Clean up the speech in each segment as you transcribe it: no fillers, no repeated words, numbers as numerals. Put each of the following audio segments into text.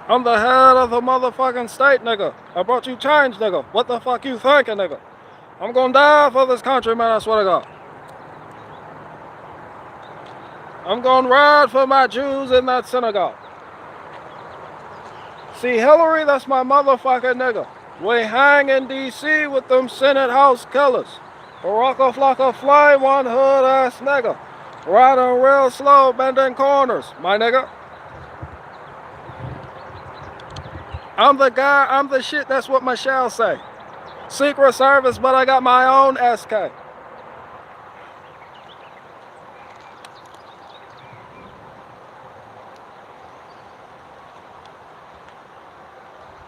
I'm the head of the motherfucking state, nigga. I brought you change, nigga. What the fuck you thinking, nigga? I'm gonna die for this country, man, I swear to God. I'm gonna ride for my Jews in that synagogue. See, Hillary, that's my motherfucking nigga. We hang in D.C. with them Senate House killers. Baraka flocka fly, one hood ass nigga. Riding real slow, bending corners, my nigga. I'm the guy, I'm the shit, that's what Michelle say. Secret Service, but I got my own SK.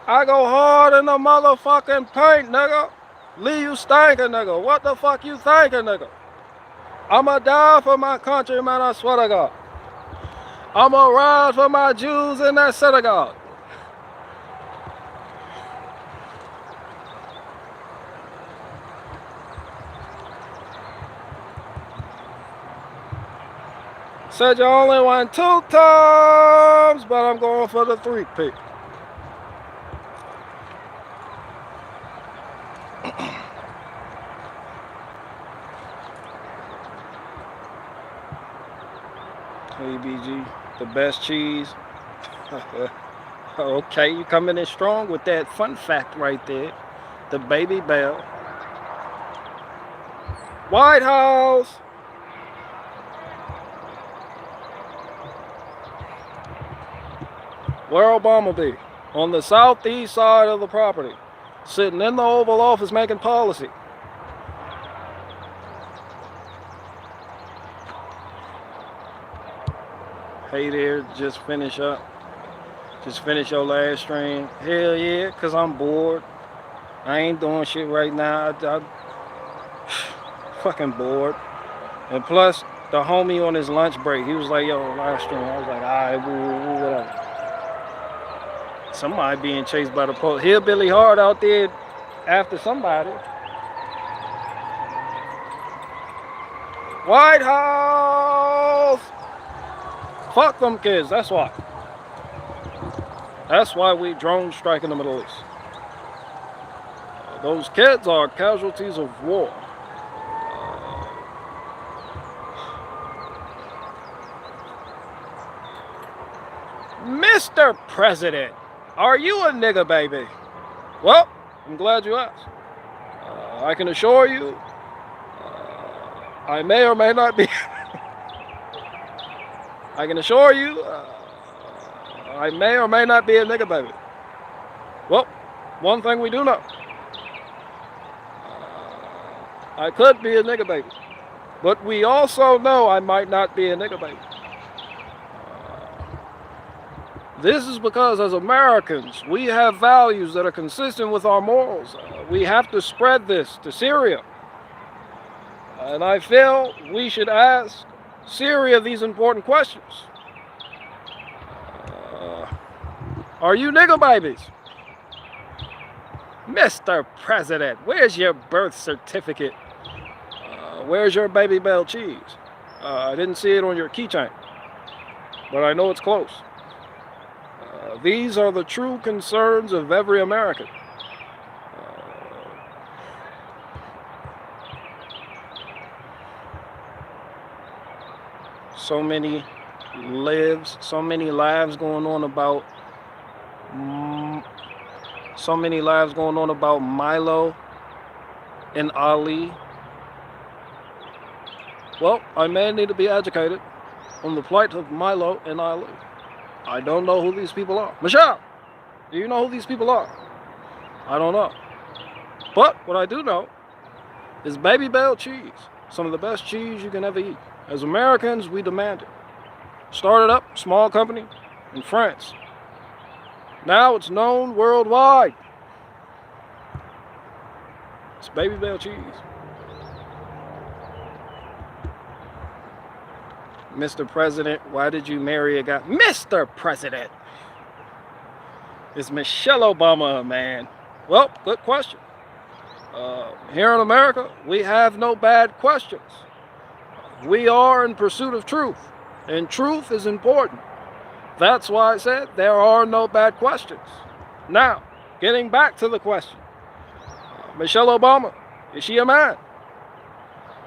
I go hard in the motherfucking paint, nigga. Leave you stinking, nigga. What the fuck you thinking, nigga? I'ma die for my country, man, I swear to God. I'ma ride for my Jews in that synagogue. Said you only won 2 times, but I'm going for the 3-peat. Hey, BG, the best cheese. Okay, you coming in strong with that fun fact right there. The Babybel. White House. Where Obama be? On the southeast side of the property. Sitting in the Oval Office making policy. Hey there, just finish up. Just finish your last stream. Hell yeah, cause I'm bored. I ain't doing shit right now. I'm fucking bored. And plus, the homie on his lunch break, he was like, yo, live stream. I was like, alright, whatever. Somebody being chased by the police. Hillbilly Hard out there after somebody. White House! Fuck them kids, that's why. That's why we drone strike in the Middle East. Those kids are casualties of war. Mr. President, are you a nigga, baby? Well, I'm glad you asked. I can assure you, I may or may not be. I can assure you, I may or may not be a nigga, baby. Well, one thing we do know. I could be a nigga, baby. But we also know I might not be a nigga, baby. This is because as Americans, we have values that are consistent with our morals. We have to spread this to Syria. And I feel we should ask Syria these important questions. Are you nigga babies? Mr. President, where's your birth certificate? Where's your Babybel cheese? I didn't see it on your keychain, but I know it's close. These are the true concerns of every American. So many lives going on about Milo and Ali. Well, I may need to be educated on the plight of Milo and Ali. I don't know who these people are. Michelle, do you know who these people are? I don't know. But what I do know is Babybel cheese. Some of the best cheese you can ever eat. As Americans, we demand it. Started up, small company, in France. Now it's known worldwide. It's Babybel cheese. Mr. President, why did you marry a guy? Mr. President! Is Michelle Obama a man? Well, good question. Here in America, we have no bad questions. We are in pursuit of truth, and truth is important. That's why I said there are no bad questions. Now, getting back to the question. Michelle Obama, is she a man?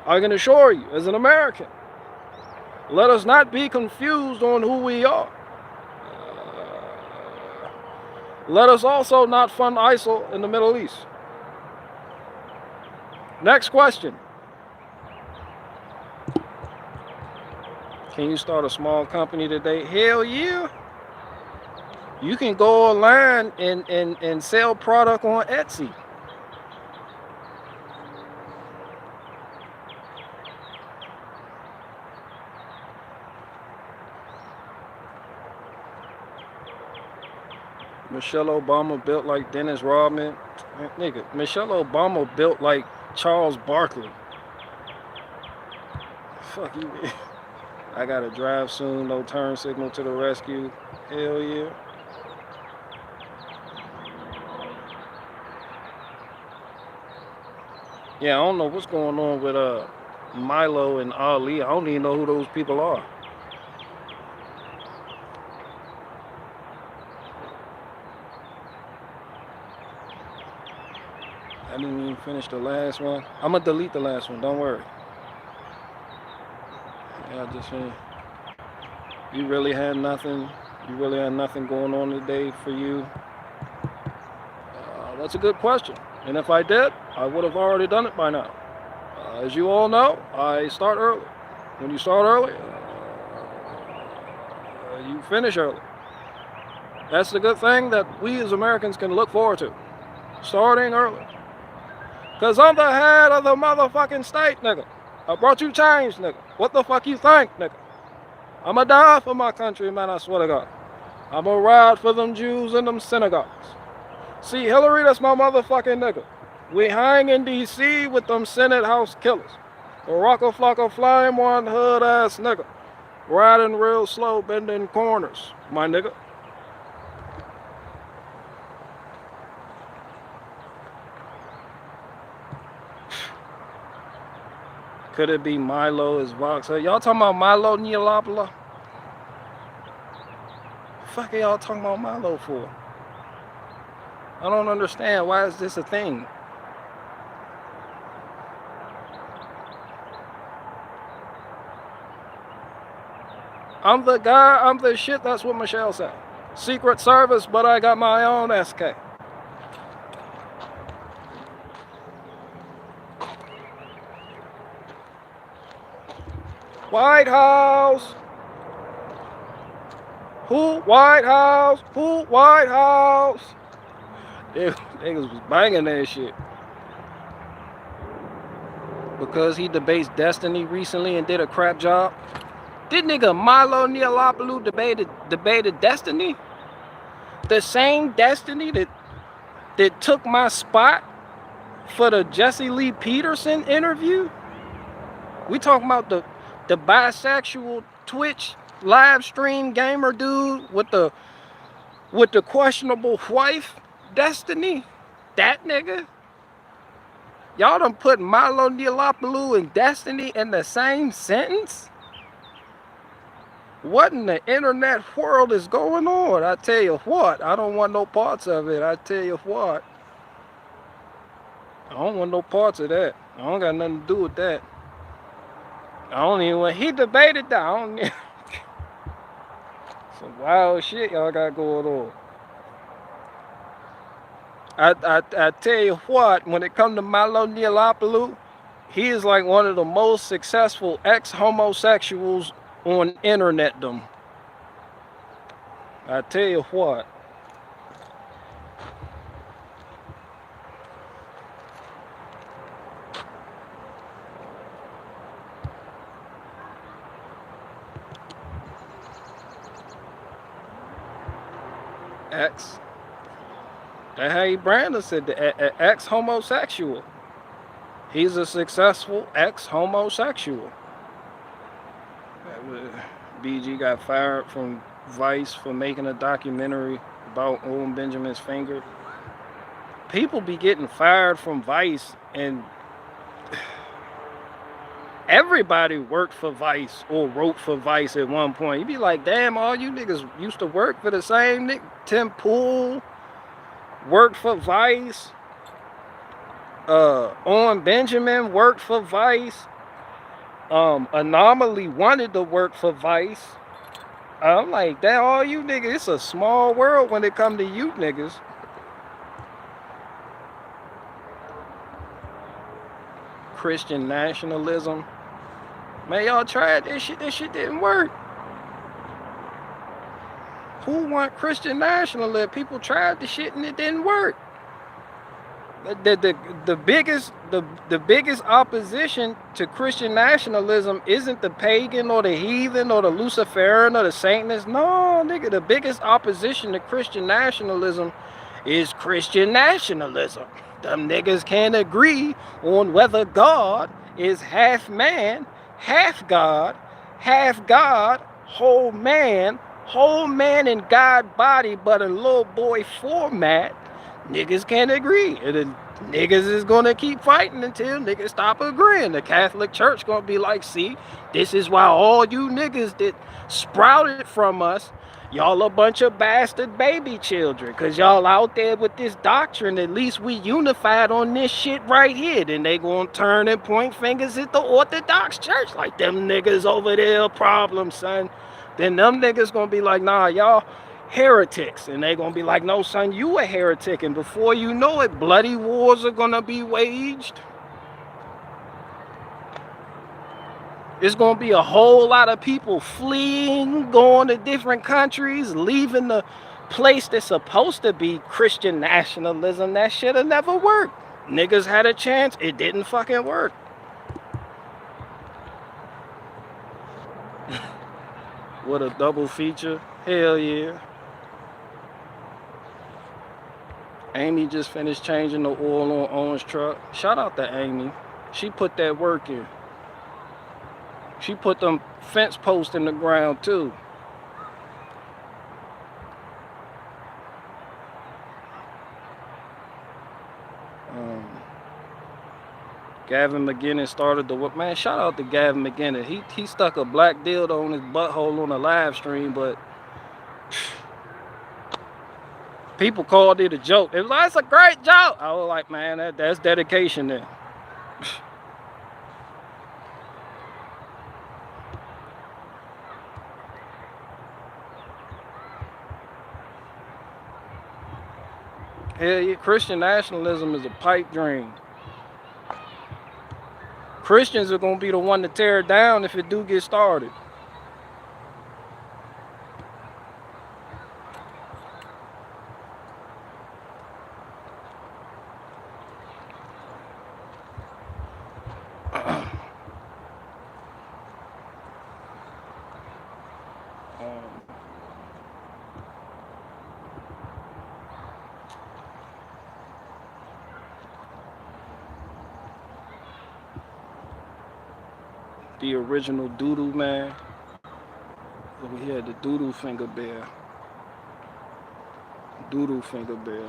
I can assure you, as an American, let us not be confused on who we are. Let us also not fund ISIL in the Middle East. Next question. Can you start a small company today? Hell yeah. You can go online and sell product on Etsy. Michelle Obama built like Dennis Rodman. Nigga, Michelle Obama built like Charles Barkley. Fuck you. I gotta drive soon, no turn signal to the rescue. Hell yeah. Yeah, I don't know what's going on with Milo and Ali. I don't even know who those people are. I didn't even finish the last one. I'm gonna delete the last one, don't worry. Yeah, I just you really had nothing. You really had nothing going on today for you. That's a good question. And if I did, I would have already done it by now. As you all know, I start early. When you start early, you finish early. That's the good thing that we as Americans can look forward to. Starting early. Because I'm the head of the motherfucking state, nigga. I brought you change, nigga. What the fuck you think, nigga? I'ma die for my country, man, I swear to God. I'ma ride for them Jews in them synagogues. See, Hillary, that's my motherfucking nigga. We hang in D.C. with them Senate House killers. A rocker flocker flying one hood ass nigga. Riding real slow, bending corners, my nigga. Could it be Milo as Vox? Y'all talking about Milo Yiannopoulos? Fuck are y'all talking about Milo for? I don't understand. Why is this a thing? I'm the guy, I'm the shit, that's what Michelle said. Secret Service, but I got my own SK. White House. Who? White House. Who? White House. Niggas was banging that shit. Because he debates Destiny recently and did a crap job. Did nigga Milo Yiannopoulos debated Destiny? The same Destiny that took my spot for the Jesse Lee Peterson interview? We talking about the bisexual Twitch live stream gamer dude with the questionable wife, Destiny? That nigga? Y'all done put Milo Yiannopoulos and Destiny in the same sentence? What in the internet world is going on? I tell you what, I don't want no parts of it. I tell you what. I don't want no parts of that. I don't got nothing to do with that. I don't even want, he debated that. I don't need some wild shit y'all got going on. I tell you what, when it comes to Milo Yiannopoulos, he is like one of the most successful ex-homosexuals on internetdom. I tell you what. Ex. That's how he branded said the ex-homosexual. He's a successful ex-homosexual. BG got fired from Vice for making a documentary about old Benjamin's finger. People be getting fired from Vice and everybody worked for Vice or wrote for Vice at one point. You'd be like, damn, all you niggas used to work for the same nigga. Tim Pool worked for Vice. On Benjamin worked for Vice. Anomaly wanted to work for Vice. I'm like, damn, all you niggas, it's a small world when it come to you niggas. Christian nationalism. Man, y'all tried this shit didn't work. Who want Christian nationalism? People tried the shit and it didn't work. The biggest opposition to Christian nationalism isn't the pagan or the heathen or the Luciferian or the Satanist. No, nigga, the biggest opposition to Christian nationalism is Christian nationalism. Them niggas can't agree on whether God is half man, half God, whole man in God body, but in little boy format. Niggas can't agree. And the niggas is gonna keep fighting until niggas stop agreeing. The Catholic Church gonna be like, see, this is why all you niggas that sprouted from us, y'all a bunch of bastard baby children, cause y'all out there with this doctrine. At least we unified on this shit right here. Then they gonna turn and point fingers at the Orthodox Church, like them niggas over there a problem, son. Then them niggas gonna be like, nah, y'all heretics. And they gonna be like, no, son, you a heretic. And before you know it, bloody wars are gonna be waged. There's gonna be a whole lot of people fleeing, going to different countries, leaving the place that's supposed to be Christian nationalism. That shit'll never work. Niggas had a chance, it didn't fucking work. What a double feature. Hell yeah. Amy just finished changing the oil on Owen's truck. Shout out to Amy. She put that work in. She put them fence posts in the ground too. Gavin McGinnis started the work. Man, shout out to Gavin McGinnis. He stuck a black dildo on his butthole on a live stream, but people called it a joke. It was like, it's a great joke. I was like, man, that's dedication then. Hell yeah, Christian nationalism is a pipe dream. Christians are going to be the one to tear it down if it do get started. The original Doodoo man. We had the Doodoo finger bear. Doodoo finger bear.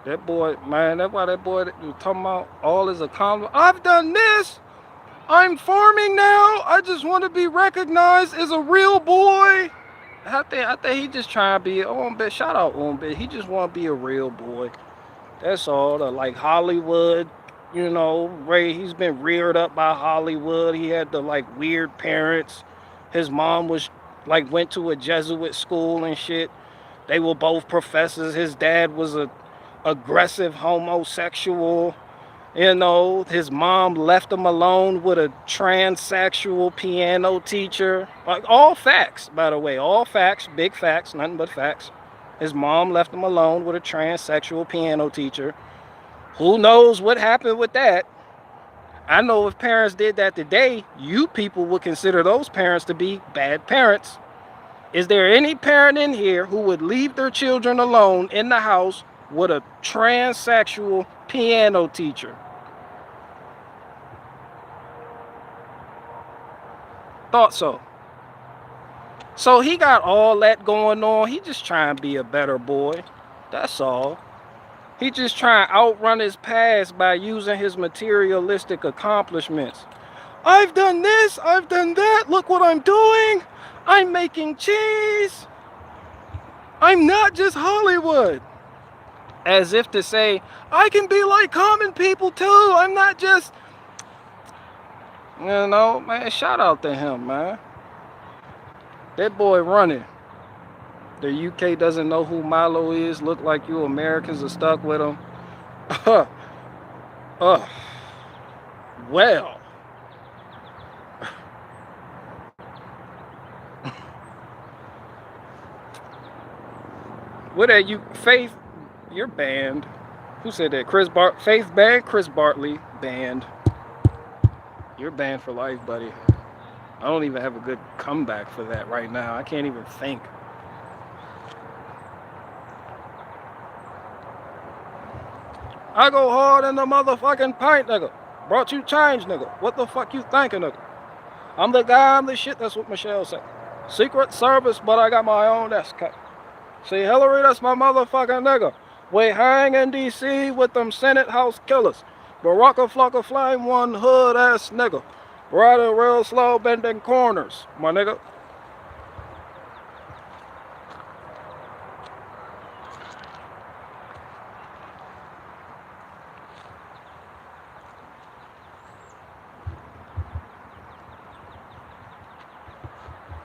That boy, man, that's why that boy that you talking about all is a compliment. I've done this. I'm farming now. I just want to be recognized as a real boy. I think he just trying to be on bit. Shout out on bit. He just want to be a real boy. That's all. Like Hollywood. You know, Ray, he's been reared up by Hollywood. He had the like weird parents. His mom was like went to a Jesuit school and shit. They were both professors. His dad was a aggressive homosexual. You know, his mom left him alone with a transsexual piano teacher. Like all facts, by the way, all facts, big facts, nothing but facts. His mom left him alone with a transsexual piano teacher. Who knows what happened with that? I know if parents did that today, you people would consider those parents to be bad parents. Is there any parent in here who would leave their children alone in the house with a transsexual piano teacher? Thought so. So he got all that going on. He just trying to be a better boy. That's all. He just trying to outrun his past by using his materialistic accomplishments. I've done this, I've done that, look what I'm doing. I'm making cheese. I'm not just Hollywood. As if to say, I can be like common people too. I'm not just, you know, man, shout out to him, man. That boy running. The UK doesn't know who Milo is. Look like you Americans are stuck with him. Well. What are you, Faith? You're banned. Who said that? Faith banned? Chris Bartley banned. You're banned for life, buddy. I don't even have a good comeback for that right now. I can't even think. I go hard in the motherfucking pint, nigga. Brought you change, nigga. What the fuck you thinking, nigga? I'm the guy, I'm the shit. That's what Michelle said. Secret Service, but I got my own SK. See, Hillary, that's my motherfucking nigga. We hang in D.C. with them Senate House killers. Baraka Flocka Flame, one hood ass nigga. Riding real slow, bending corners, my nigga.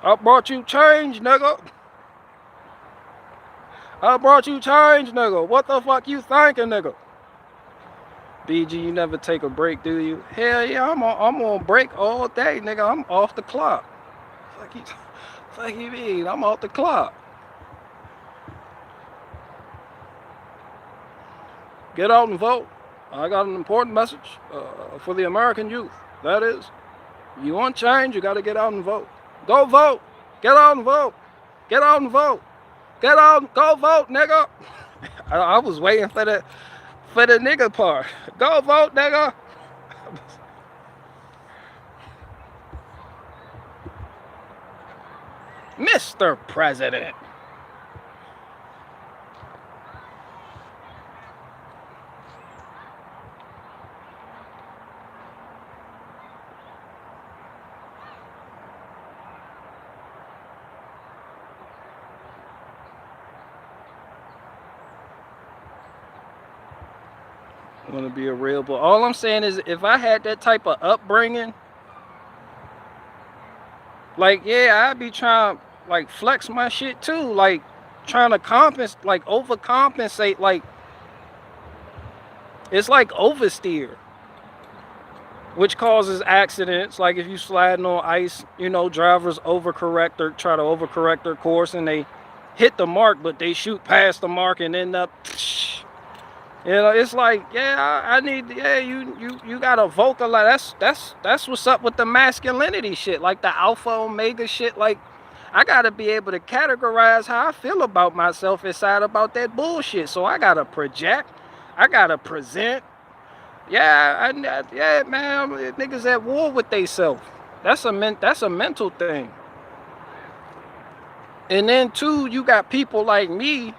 I brought you change, nigga. I brought you change, nigga. What the fuck you thinking, nigga? BG, you never take a break, do you? Hell yeah, I'm on break all day, nigga. I'm off the clock. Fuck you mean? I'm off the clock. Get out and vote. I got an important message for the American youth. That is, you want change, you got to get out and vote. Go vote. Get out and vote. Get out and vote. Get out. Go vote, nigga. I was waiting for the nigga part. Go vote, nigga. Mr. President. Want to be a real boy. All I'm saying is, if I had that type of upbringing, like, yeah, I'd be trying to, like, flex my shit too, like, trying to compensate, like, overcompensate, like, it's like oversteer, which causes accidents. Like, if you sliding on ice, you know, drivers overcorrect or try to overcorrect their course, and they hit the mark, but they shoot past the mark and end up, you know, it's like, yeah, I need, yeah, you gotta vocalize. That's what's up with the masculinity shit, like the alpha omega shit. Like, I gotta be able to categorize how I feel about myself inside about that bullshit. So I gotta project, I gotta present. Yeah, yeah, man, niggas at war with theyself. That's a mental thing. And then two, you got people like me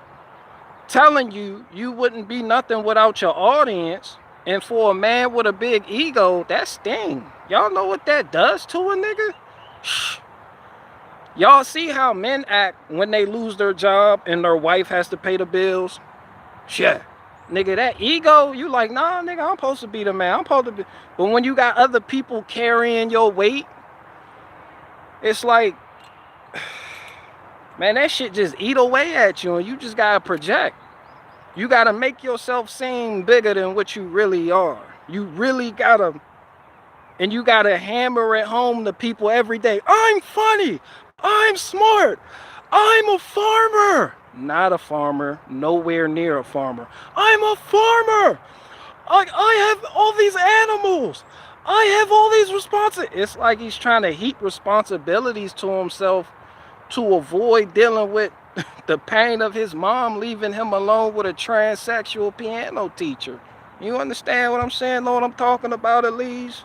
telling you you wouldn't be nothing without your audience. And for a man with a big ego, that sting. Y'all know what that does to a nigga? Y'all see how men act when they lose their job and their wife has to pay the bills? Shit. Nigga, that ego, you like, nah, nigga, I'm supposed to be the man. I'm supposed to be. But when you got other people carrying your weight, it's like, man, that shit just eat away at you, and you just gotta project. You gotta make yourself seem bigger than what you really are. You really gotta, and you gotta hammer it home to people every day. I'm funny. I'm smart. I'm a farmer. Not a farmer. Nowhere near a farmer. I'm a farmer. I have all these animals. I have all these responsibilities. It's like he's trying to heap responsibilities to himself to avoid dealing with the pain of his mom leaving him alone with a transsexual piano teacher. You understand what I'm saying? Know what I'm talking about, Elise?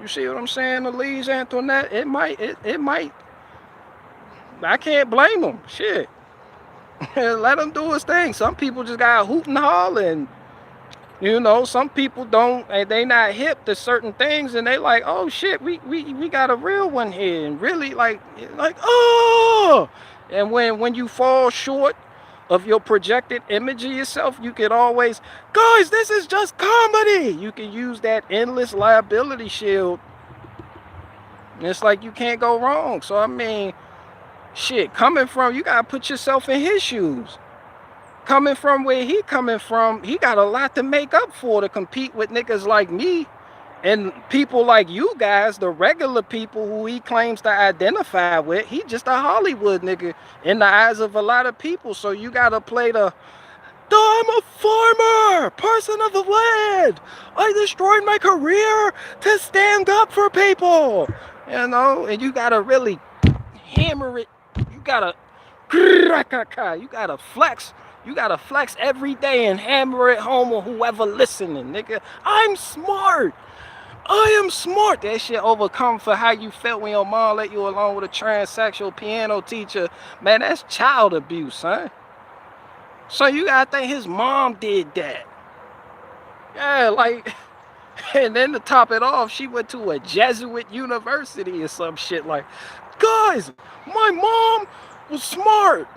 You see what I'm saying, Elise, Antoinette? It might. I can't blame him. Shit. Let him do his thing. Some people just got hoot and holler, and you know, some people don't, and they not hip to certain things, and they like, oh shit, we got a real one here, and really like oh. And when you fall short of your projected image of yourself, you can always, guys, this is just comedy. You can use that endless liability shield. And it's like you can't go wrong. So I mean, shit, coming from, you gotta put yourself in his shoes. Coming from where he coming from, he got a lot to make up for to compete with niggas like me and people like you guys, the regular people who he claims to identify with. He just a Hollywood nigga in the eyes of a lot of people. So you gotta play the I'm a farmer, person of the land. I destroyed my career to stand up for people. You know, and you gotta really hammer it. You gotta flex. You gotta flex every day and hammer it home on whoever listening, nigga. I'm smart. I am smart. That shit overcome for how you felt when your mom let you alone with a transsexual piano teacher. Man, that's child abuse, son. So you gotta think his mom did that. Yeah, like, and then to top it off, she went to a Jesuit university or some shit. Like, guys, my mom was smart.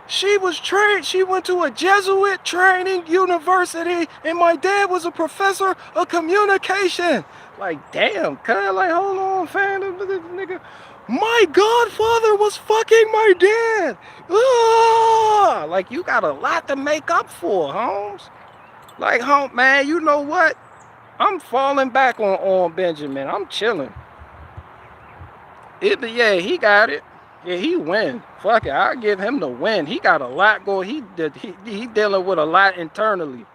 She was trained, she went to a Jesuit training university, and my dad was a professor of communication. Like, damn, cuz, like, hold on, fam, nigga. My godfather was fucking my dad. Ah! Like, you got a lot to make up for, Holmes. Like, man, you know what? I'm falling back on Benjamin. I'm chilling. Yeah, he got it. Yeah, he win. Fuck it, I'll give him the win. He got a lot going. He dealing with a lot internally,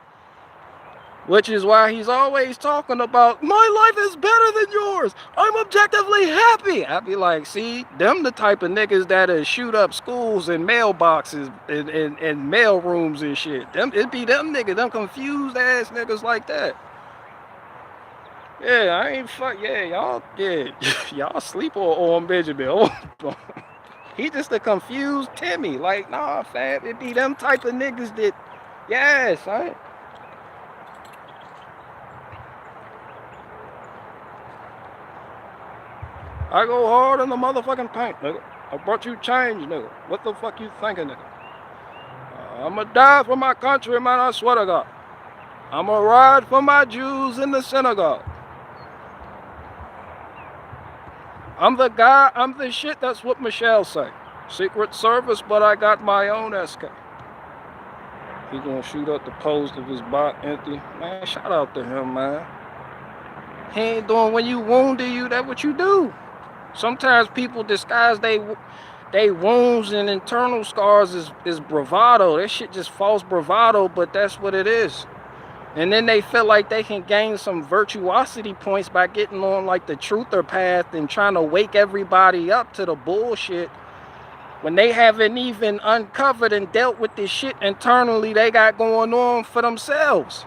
which is why he's always talking about my life is better than yours. I'm objectively happy. I be like, see, them the type of niggas that'll shoot up schools and mailboxes and mail rooms and shit. It be them niggas, them confused ass niggas like that. Yeah, I ain't fuck. Yeah, y'all sleep on Benjamin. He just a confused Timmy. Like, nah, fam, it be them type of niggas that, yes, right? I go hard in the motherfucking paint, nigga. I brought you change, nigga. What the fuck you thinking, nigga? I'ma die for my country, man, I swear to God. I'ma ride for my Jews in the synagogue. I'm the guy, I'm the shit, that's what Michelle say. Secret Service, but I got my own SK. He gonna shoot up the post of his bot empty. Man, shout out to him, man. He ain't doing, when you wounded you, that's what you do. Sometimes people disguise they wounds and internal scars is bravado. That shit just false bravado, but that's what it is. And then they feel like they can gain some virtuosity points by getting on like the truther path and trying to wake everybody up to the bullshit when they haven't even uncovered and dealt with this shit internally they got going on for themselves.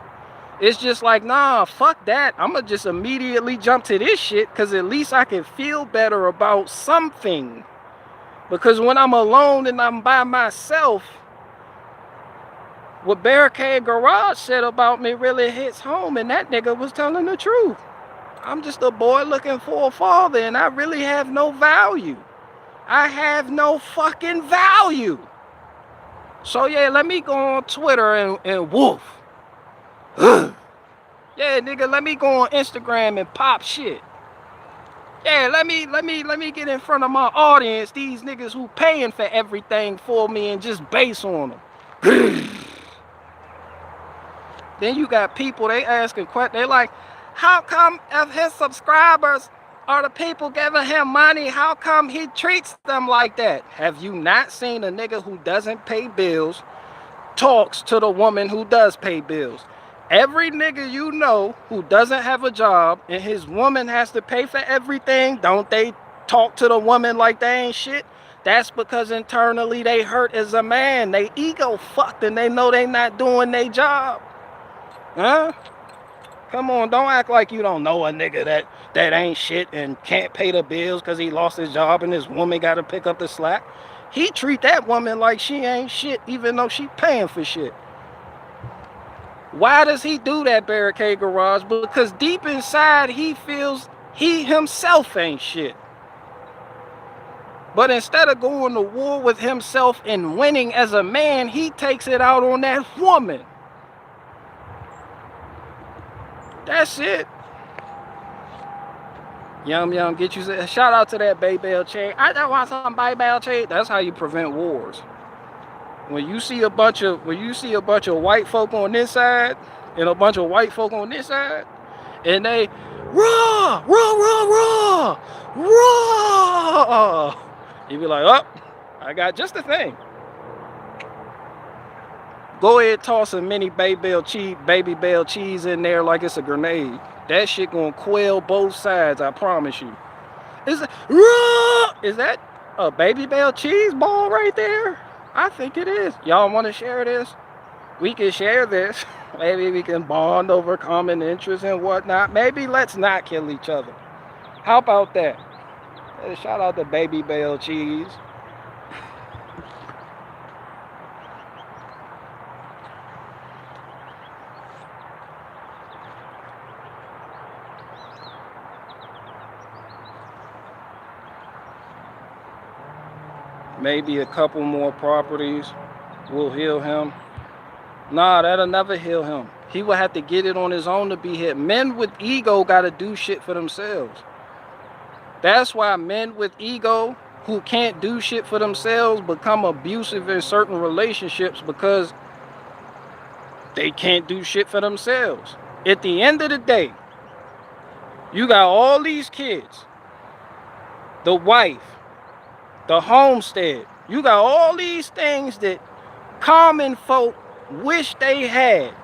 It's just like, nah, fuck that. I'ma just immediately jump to this shit because at least I can feel better about something. Because when I'm alone and I'm by myself, what Barricade Garage said about me really hits home, and that nigga was telling the truth. I'm just a boy looking for a father, and I really have no value. I have no fucking value. So yeah, let me go on Twitter and woof. Yeah, nigga, let me go on Instagram and pop shit. Yeah, let me get in front of my audience, these niggas who paying for everything for me, and just base on them. Then you got people, they asking questions. They like, how come if his subscribers are the people giving him money, how come he treats them like that? Have you not seen a nigga who doesn't pay bills talks to the woman who does pay bills? Every nigga you know who doesn't have a job and his woman has to pay for everything, don't they talk to the woman like they ain't shit? That's because internally they hurt as a man. They ego fucked and they know they not doing their job. Huh? Come on, don't act like you don't know a nigga that ain't shit and can't pay the bills because he lost his job and his woman got to pick up the slack. He treat that woman like she ain't shit, even though she paying for shit. Why does he do that, Barricade Garage? Because deep inside, he feels he himself ain't shit. But instead of going to war with himself and winning as a man, he takes it out on that woman. That's it. Yum Yum, get you a shout out to that Babybel chain. I just want some Babybel chain. That's how you prevent wars. When you see a bunch of white folk on this side and a bunch of white folk on this side, and they raw, raw, raw, raw, raw, you be like, oh, I got just the thing. Go ahead, toss a mini Babybel cheese in there like it's a grenade. That shit gonna quell both sides, I promise you. Is that a Babybel cheese ball right there? I think it is. Y'all want to share this? We can share this. Maybe we can bond over common interests and whatnot. Maybe let's not kill each other. How about that? Shout out to Babybel cheese. Maybe a couple more properties will heal him. Nah, that'll never heal him. He will have to get it on his own to be hit. Men with ego got to do shit for themselves. That's why men with ego who can't do shit for themselves become abusive in certain relationships, because they can't do shit for themselves. At the end of the day, you got all these kids, the wife, the homestead. You got all these things that common folk wish they had.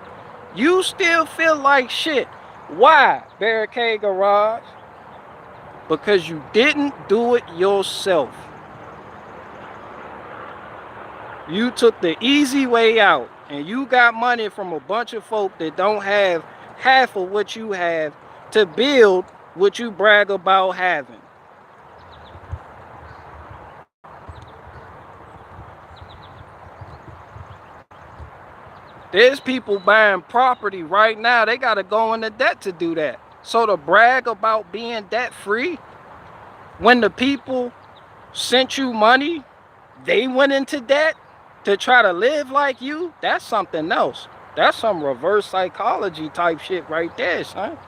You still feel like shit. Why, Barricade Garage? Because you didn't do it yourself. You took the easy way out, and you got money from a bunch of folk that don't have half of what you have to build what you brag about having. There's people buying property right now. They got to go into debt to do that. So to brag about being debt free, when the people sent you money, they went into debt to try to live like you, that's something else. That's some reverse psychology type shit right there, son.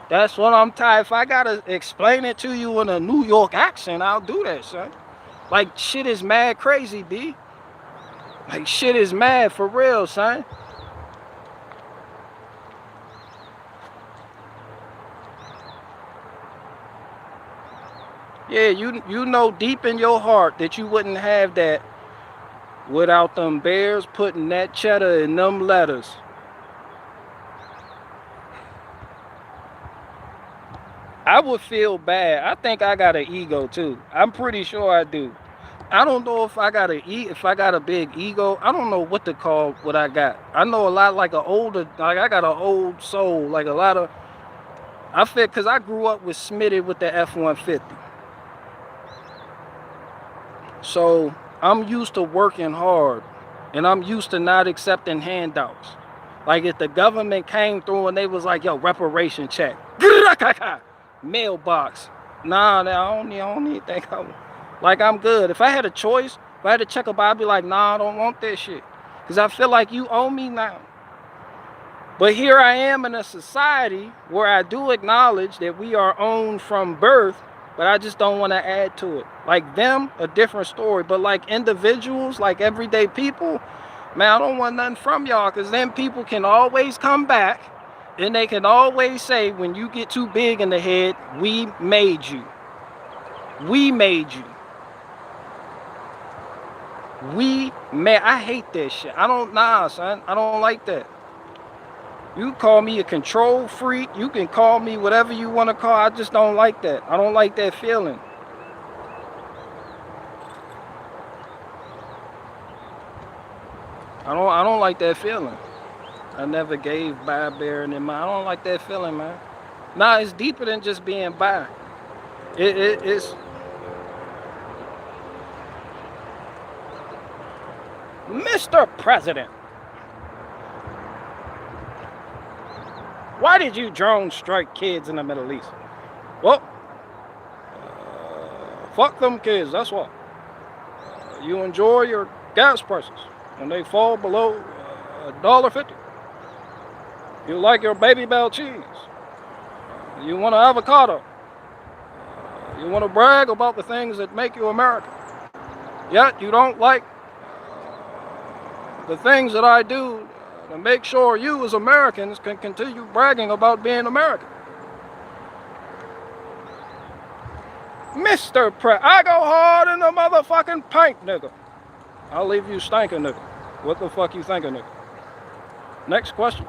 That's what I'm tired. If I got to explain it to you in a New York accent, I'll do that, son. Like, shit is mad crazy, B. Like, shit is mad for real, son. Yeah, you know deep in your heart that you wouldn't have that without them bears putting that cheddar in them letters. I would feel bad. I think I got an ego too. I'm pretty sure I do. I don't know if I got a big ego. I don't know what to call what I got. I know a lot like I got an old soul, like a lot of. I feel because I grew up with Smitty with the F-150. So I'm used to working hard, and I'm used to not accepting handouts. Like if the government came through and they was like, yo, reparation check. Mailbox. Nah, I don't need that. Like I'm good. If I had a choice, if I had to check a box, I'd be like, nah, I don't want that shit. Because I feel like you owe me now. But here I am in a society where I do acknowledge that we are owned from birth, but I just don't want to add to it. Like them, a different story. But like individuals, like everyday people, man, I don't want nothing from y'all, because then people can always come back and they can always say, when you get too big in the head, we made you. We made you. I hate that shit. Son. I don't like that. You call me a control freak. You can call me whatever you want to call. I just don't like that. I don't like that feeling. I don't like that feeling. I never gave by bearing in mind. I don't like that feeling, man. Nah, it's deeper than just being by. It's Mr. President, why did you drone strike kids in the Middle East? Well, fuck them kids, that's why. You enjoy your gas prices when they fall below $1.50. You like your Babybel cheese. You want an avocado. You want to brag about the things that make you American. Yet you don't like the things that I do to make sure you as Americans can continue bragging about being American. Mr. I go hard in the motherfucking paint, nigga. I'll leave you stinking, nigga. What the fuck you thinking, nigga? Next question.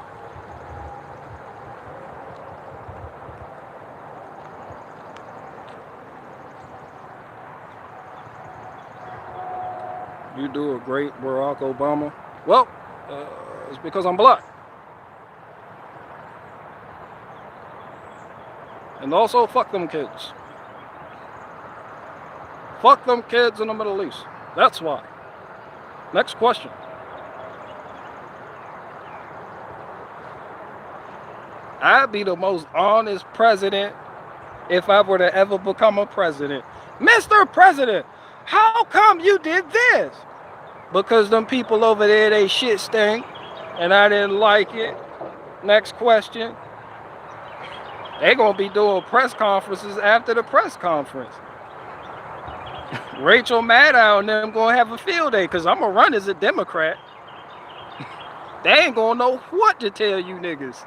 You do a great Barack Obama. Well, it's because I'm black. And also, fuck them kids. Fuck them kids in the Middle East. That's why. Next question. I'd be the most honest president if I were to ever become a president. Mr. President, how come you did this? Because them people over there, they shit stink, and I didn't like it. Next question. They gonna be doing press conferences after the press conference. Rachel Maddow and them gonna have a field day, because I'm gonna run as a Democrat. They ain't gonna know what to tell you niggas.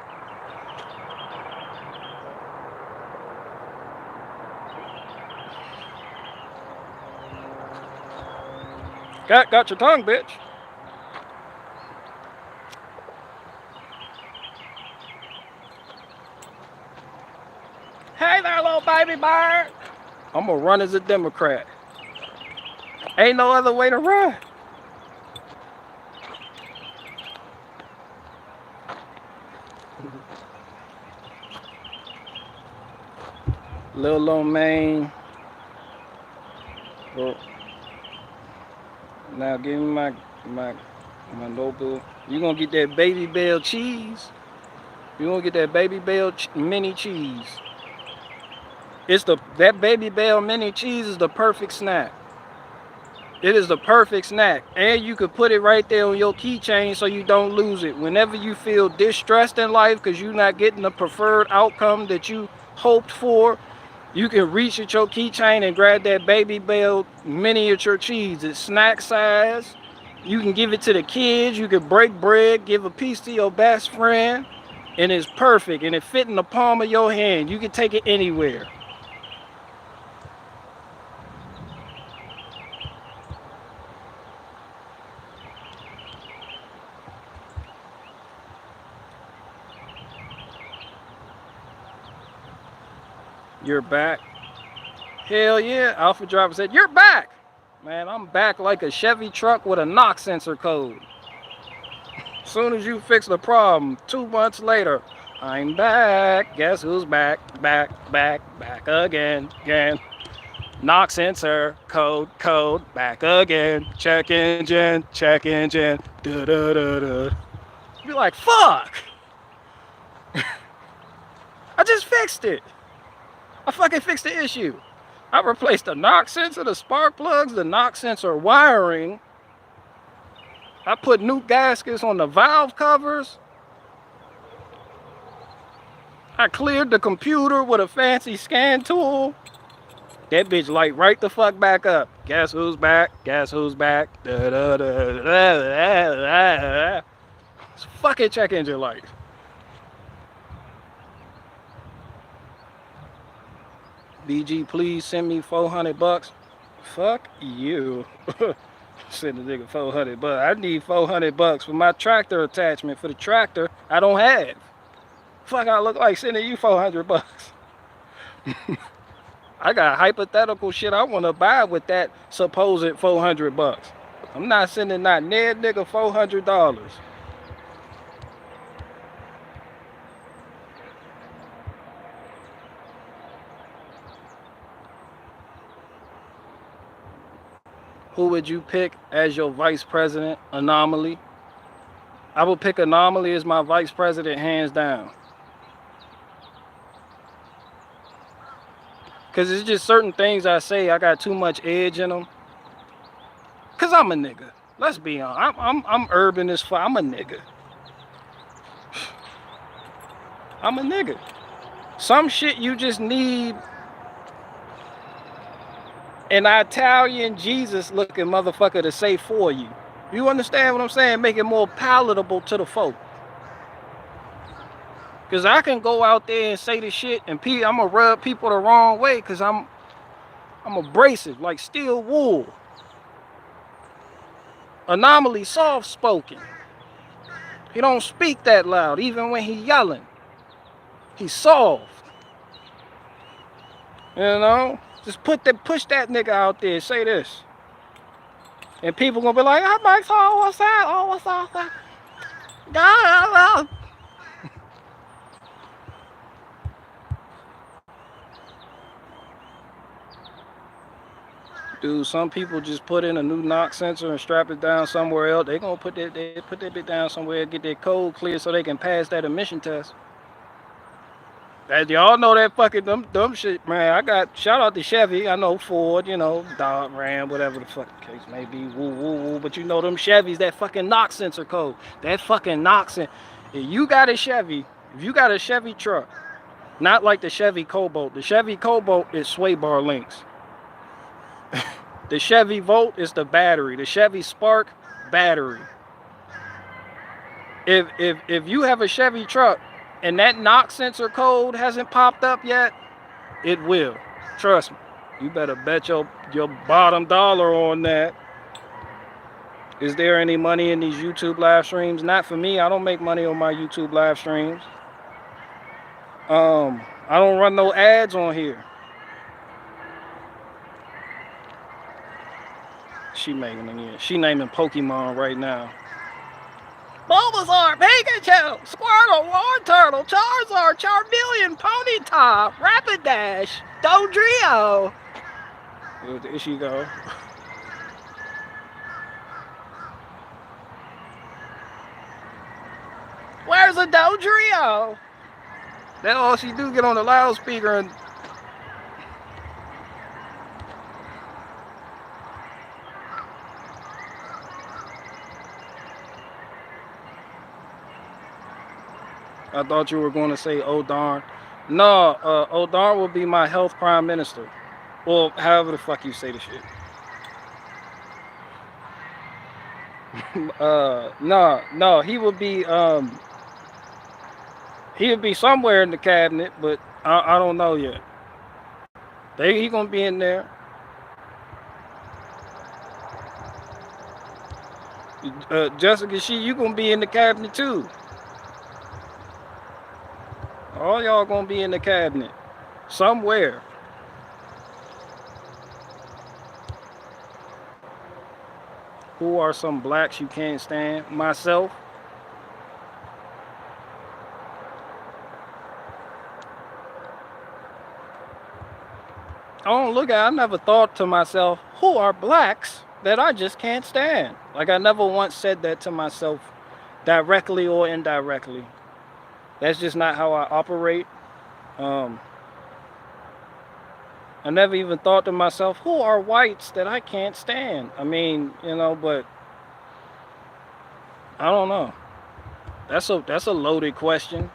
Got your tongue, bitch. Hey there, little baby bird. I'm gonna run as a Democrat. Ain't no other way to run. Lil old man. Well, now give me my Nobel. You gonna get that Babybel cheese? You gonna get that Babybel mini cheese? That Babybel mini cheese is the perfect snack. It is the perfect snack, and you could put it right there on your keychain so you don't lose it. Whenever you feel distressed in life because you're not getting the preferred outcome that you hoped for, you can reach at your keychain and grab that Babybel miniature cheese. It's snack size. You can give it to the kids. You can break bread, give a piece to your best friend, and it's perfect. And it fit in the palm of your hand. You can take it anywhere. You're back. Hell yeah. Alpha Driver said, you're back. Man, I'm back like a Chevy truck with a knock sensor code. As soon as you fix the problem, 2 months later, I'm back. Guess who's back? Back again. Knock sensor, code, back again. Check engine. Da. Be like, fuck. I just fixed it. I fucking fixed the issue. I replaced the knock sensor, the spark plugs, the knock sensor wiring. I put new gaskets on the valve covers. I cleared the computer with a fancy scan tool. That bitch light right the fuck back up. Guess who's back? Da. It's fucking check engine light. BG, please send me $400. Fuck you. Send the nigga $400. I need $400 for my tractor attachment for the tractor I don't have. Fuck, I look like sending you $400. I got hypothetical shit I want to buy with that supposed $400. I'm not sending not Ned nigga $400. who would you pick as your vice president? Anomaly. I would pick Anomaly as my vice president, hands down. Because it's just certain things I say, I got too much edge in them. Because I'm a nigga. Let's be honest. I'm urban as fuck. I'm a nigga. I'm a nigga. Some shit you just need an Italian Jesus looking motherfucker to say for you. You understand what I'm saying? Make it more palatable to the folk. Because I can go out there and say the shit and I'm going to rub people the wrong way because I'm abrasive, like steel wool. Anomaly soft-spoken. He don't speak that loud, even when he yelling. He's soft. You know? Just push that nigga out there, say this. And people gonna be like, oh, Mike's, oh, what's that? Oh, what's that? God, dude, some people just put in a new knock sensor and strap it down somewhere else. They gonna put that bit down somewhere, get their code clear so they can pass that emission test. As y'all know that fucking dumb shit, man. I got shout out to Chevy. I know Ford, you know, Dodge, Ram, whatever the fuck the case may be. Woo woo woo. But you know them Chevys, that fucking knock sensor code. That fucking knock sensor. If you got a Chevy truck, not like the Chevy Cobalt. The Chevy Cobalt is sway bar links. The Chevy Volt is the battery. The Chevy Spark, battery. If you have a Chevy truck and that knock sensor code hasn't popped up yet, it will. Trust me. You better bet your bottom dollar on that. Is there any money in these YouTube live streams? Not for me. I don't make money on my YouTube live streams. I don't run no ads on here. She naming Pokemon right now. Bulbasaur, Pikachu, Squirtle, Wartortle, Charizard, Charmeleon, Ponyta, Rapidash, Dodrio. There she go. Where's a Dodrio? That all she do, get on the loudspeaker and... I thought you were going to say, oh darn. No, oh darn will be my health prime minister. Well, however the fuck you say the shit. No, he would be somewhere in the cabinet, but I don't know yet. He gonna be in there. Jessica, you gonna be in the cabinet too. All y'all gonna be in the cabinet somewhere. Who are some blacks you can't stand? Myself. I never thought to myself, who are blacks that I just can't stand? Like, I never once said that to myself, directly or indirectly. That's just not how I operate. I never even thought to myself, who are whites that I can't stand? I mean, you know, but I don't know. That's a loaded question.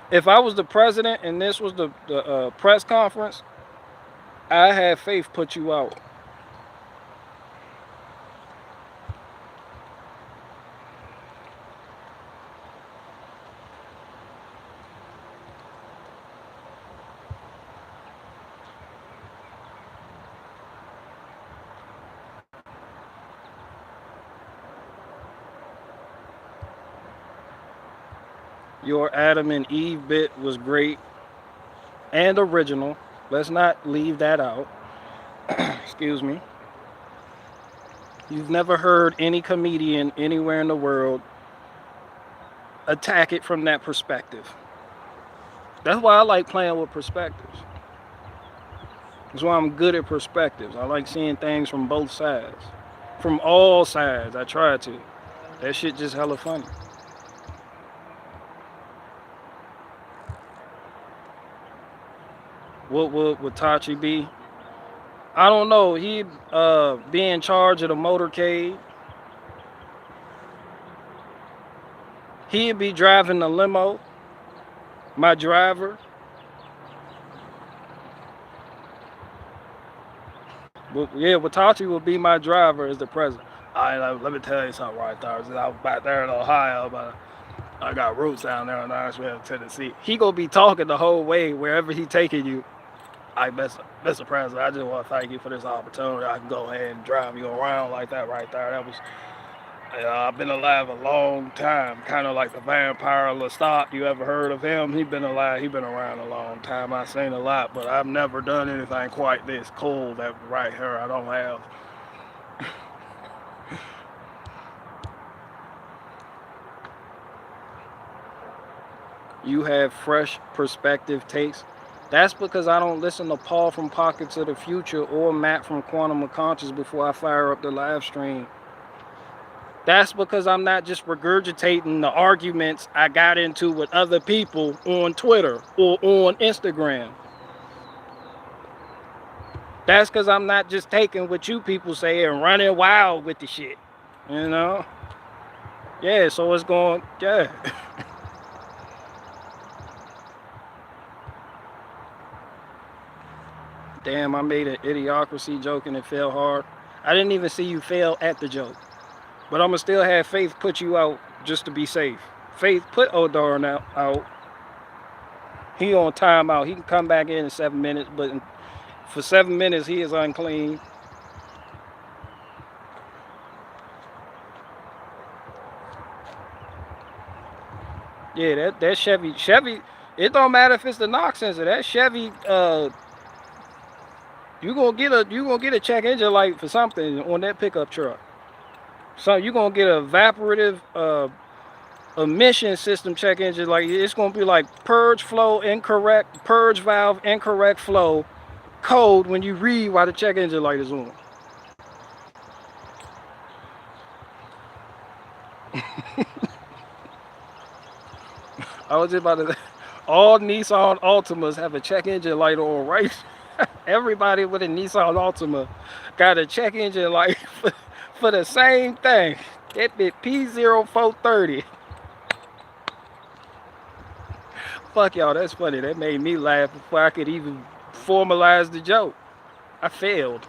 If I was the president and this was the press conference, I had faith put you out. Your Adam and Eve bit was great and original. Let's not leave that out. Excuse me. You've never heard any comedian anywhere in the world attack it from that perspective. That's why I like playing with perspectives. That's why I'm good at perspectives. I like seeing things from both sides. From all sides. I try to. That shit just hella funny. What would Tachi be? I don't know. He'd be in charge of the motorcade. He'd be driving the limo. My driver. Yeah, Watachi will be my driver as the president. Let me tell you something right there. I was back there in Ohio, but I got roots down there in Nashville, Tennessee. He gonna be talking the whole way wherever he taking you. Mr. President, I just want to thank you for this opportunity. I can go ahead and drive you around like that right there. That was, I've been alive a long time, kind of like the vampire Lestat. You ever heard of him? He been alive. He been around a long time. I've seen a lot, but I've never done anything quite this cool. That right here, I don't have. You have fresh perspective takes. That's because I don't listen to Paul from Pockets of the Future or Matt from Quantum of Conscious before I fire up the live stream. That's because I'm not just regurgitating the arguments I got into with other people on Twitter or on Instagram. That's because I'm not just taking what you people say and running wild with the shit. You know? Yeah, so it's going, yeah. Damn, I made an idiocracy joke and it fell hard. I didn't even see you fail at the joke. But I'm going to still have Faith put you out just to be safe. Faith, put O'Darn out. He on timeout. He can come back in 7 minutes, but for 7 minutes, he is unclean. Yeah, that Chevy, it don't matter if it's the knock sensor. That Chevy, you gonna get a check engine light for something on that pickup truck. So you gonna get a evaporative emission system check engine light. It's gonna be like purge valve incorrect flow code when you read why the check engine light is on. I was just about to say, all Nissan Altimas have a check engine light on, right? Everybody with a Nissan Altima got a check engine light for the same thing. That bit P0430. Fuck y'all, that's funny. That made me laugh before I could even formalize the joke. I failed.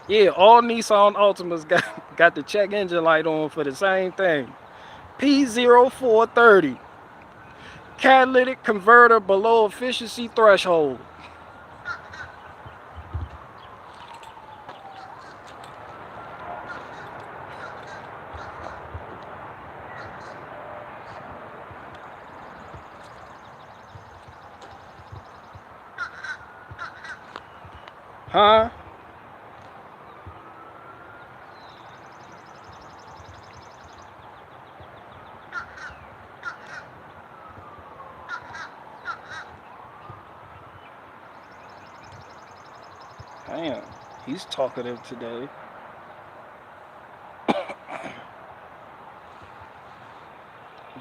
Yeah, all Nissan Altimas got the check engine light on for the same thing. P0430. Catalytic converter below efficiency threshold. Huh? Damn, he's talkative today.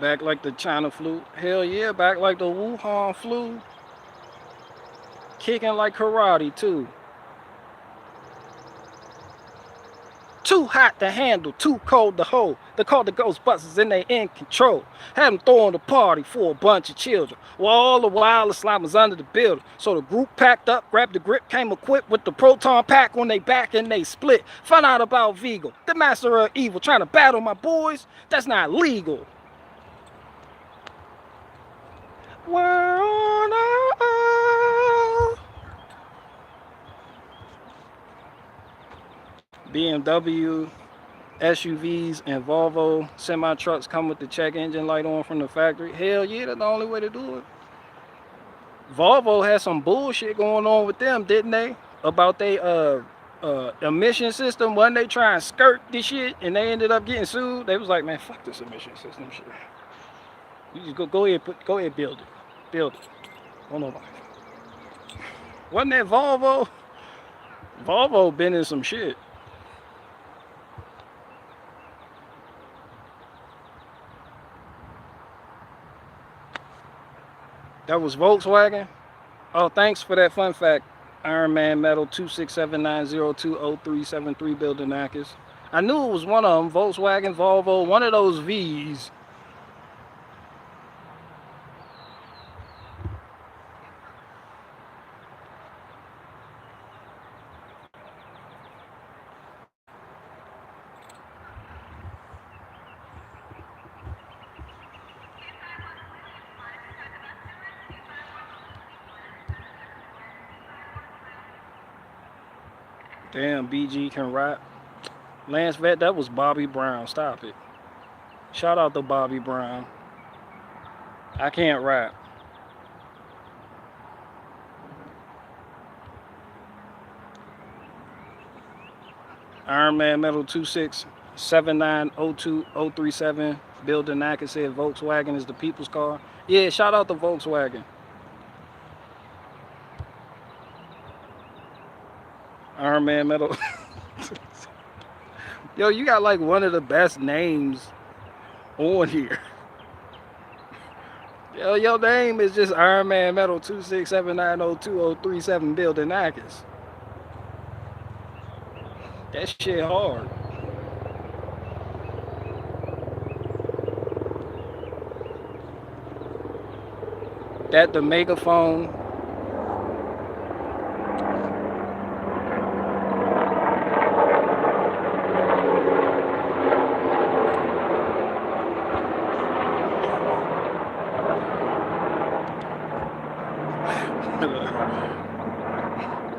Back like the China flu. Hell yeah, back like the Wuhan flu. Kicking like karate too. Too hot to handle, too cold to hold. They call the Ghostbusters and they in control. Had them throwing the party for a bunch of children. While all the while the slime was under the building. So the group packed up, grabbed the grip, came equipped with the proton pack on they back and they split. Found out about Vigo, the master of evil, trying to battle my boys. That's not legal. We're on our own. BMW, SUVs, and Volvo semi-trucks come with the check engine light on from the factory. Hell yeah, that's the only way to do it. Volvo had some bullshit going on with them, didn't they? About their emission system. Wasn't they trying to skirt this shit and they ended up getting sued? They was like, man, fuck this emission system shit. You just go ahead build it. Build it. Don't nobody. Wasn't that Volvo? Volvo been in some shit. That was Volkswagen? Oh, thanks for that fun fact. Iron Man Metal 26790200373 building Akis. I knew it was one of them. Volkswagen, Volvo, one of those V's. Damn, BG can rap. Lance Vet, that was Bobby Brown. Stop it. Shout out to Bobby Brown. I can't rap. Iron Man Metal 267902037 building Akis said Volkswagen is the people's car. Yeah, shout out to Volkswagen. Iron Man Metal. Yo, you got like one of the best names on here. Yo, your name is just Iron Man Metal 267902037 building Akis. That shit hard. That the Megaphone.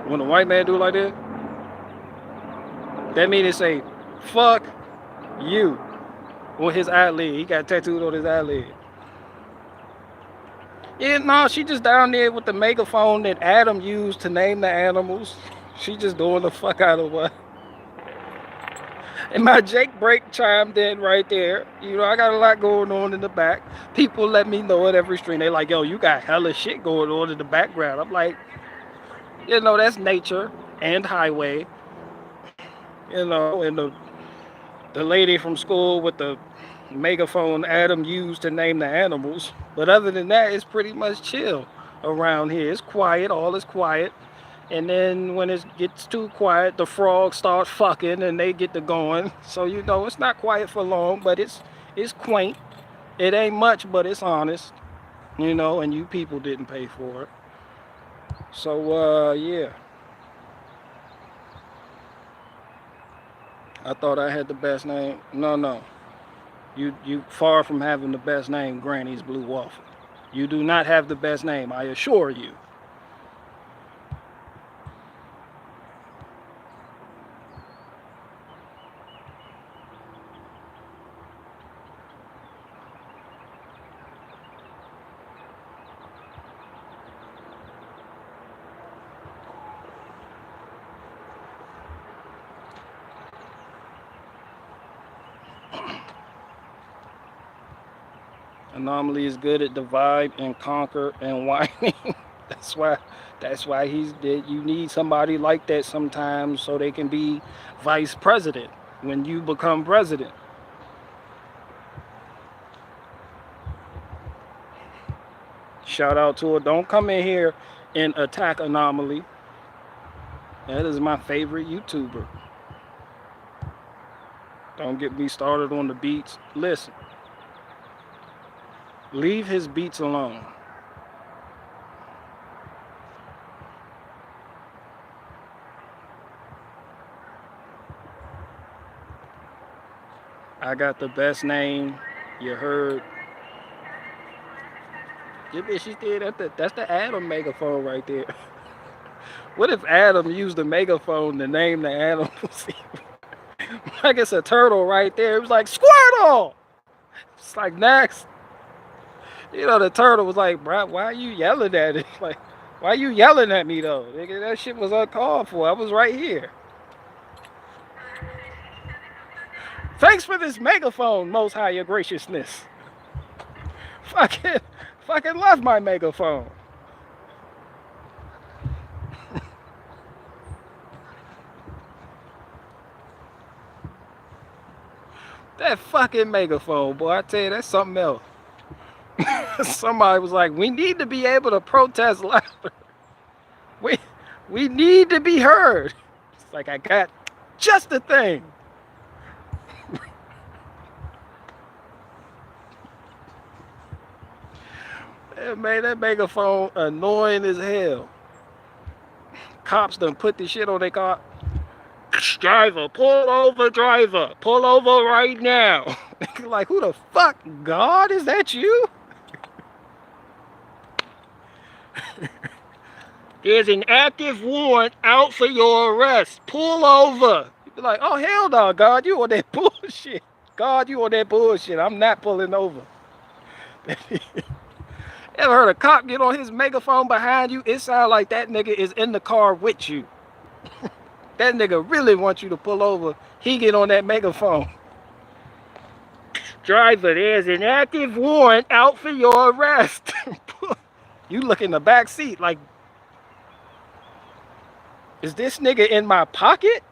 When a white man do like that mean it say, fuck you. On his eyelid. He got tattooed on his eyelid. Yeah, no, she just down there with the megaphone that Adam used to name the animals. She just doing the fuck out of what? And my Jake break chimed in right there. You know, I got a lot going on in the back. People let me know at every stream. They like, yo, you got hella shit going on in the background. I'm like, you know, that's nature and highway. You know, and the lady from school with the megaphone Adam used to name the animals. But other than that, it's pretty much chill around here. It's quiet, all is quiet. And then when it gets too quiet, the frogs start fucking and they get to going. So, you know, it's not quiet for long, but it's quaint. It ain't much, but it's honest. You know, and you people didn't pay for it. So, yeah. I thought I had the best name. No. You far from having the best name, Granny's Blue Waffle. You do not have the best name, I assure you. Anomaly is good at divide and conquer and whining. that's why he's dead. You need somebody like that sometimes so they can be vice president when you become president. Shout out to her. Don't come in here and attack Anomaly. That is my favorite YouTuber. Don't get me started on the beats. Listen. Leave his beats alone. I got the best name. You heard. Yeah, bitch, she did. That's the Adam megaphone right there. What if Adam used the megaphone to name the animals? Like it's a turtle right there. It was like, Squirtle! It's like, next. You know, the turtle was like, bro, why are you yelling at it? Like, why are you yelling at me, though? Nigga, that shit was uncalled for. I was right here. Thanks for this megaphone, most high your graciousness. Fucking love my megaphone. That fucking megaphone, boy, I tell you, that's something else. Somebody was like, we need to be able to protest louder. We need to be heard. It's like, I got just the thing. Man, that megaphone annoying as hell. Cops done put this shit on their car. Driver, pull over, driver. Pull over right now. Like, who the fuck? God, is that you? There's an active warrant out for your arrest. Pull over. You be like, oh, hell no, God, you on that bullshit. God, you on that bullshit. I'm not pulling over. Ever heard a cop get on his megaphone behind you? It sounds like that nigga is in the car with you. That nigga really wants you to pull over. He get on that megaphone. Driver, there's an active warrant out for your arrest. You look in the back seat like, is this nigga in my pocket?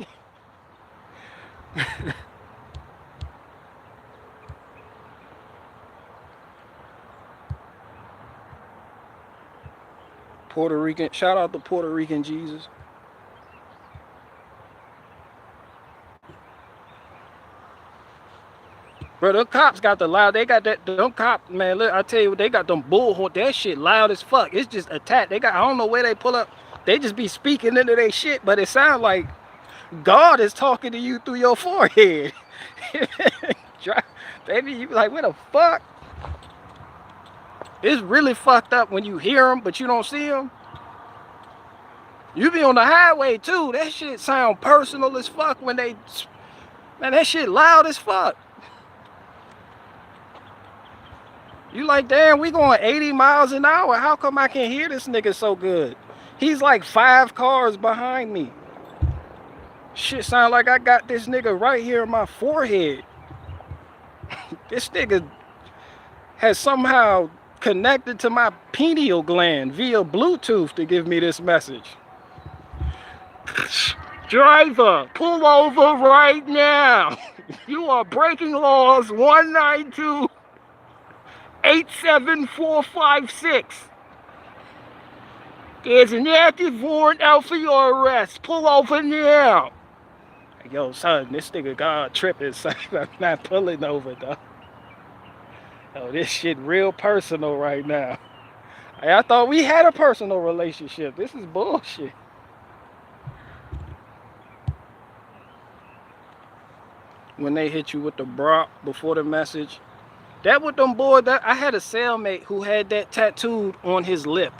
Puerto Rican, shout out to Puerto Rican Jesus. Bro, them cops got the loud, they got that, them cops, man, look, I tell you, they got them bullhorn, that shit loud as fuck. It's just attack. They got, I don't know where they pull up. They just be speaking into their shit, but it sounds like God is talking to you through your forehead. They be, you be like, what the fuck? It's really fucked up when you hear them, but you don't see them. You be on the highway too. That shit sound personal as fuck when they, man, that shit loud as fuck. You like, damn, we going 80 miles an hour. How come I can't hear this nigga so good? He's like 5 cars behind me. Shit sound like I got this nigga right here in my forehead. This nigga has somehow connected to my pineal gland via Bluetooth to give me this message. Driver, pull over right now. You are breaking laws 192. 87456. There's an active warrant out for your arrest. Pull over now. Yo, son, this nigga God tripping, son. I'm not pulling over, though. Oh, this shit real personal right now. I thought we had a personal relationship. This is bullshit. When they hit you with the brop before the message. That with them boys, that I had a cellmate who had that tattooed on his lip.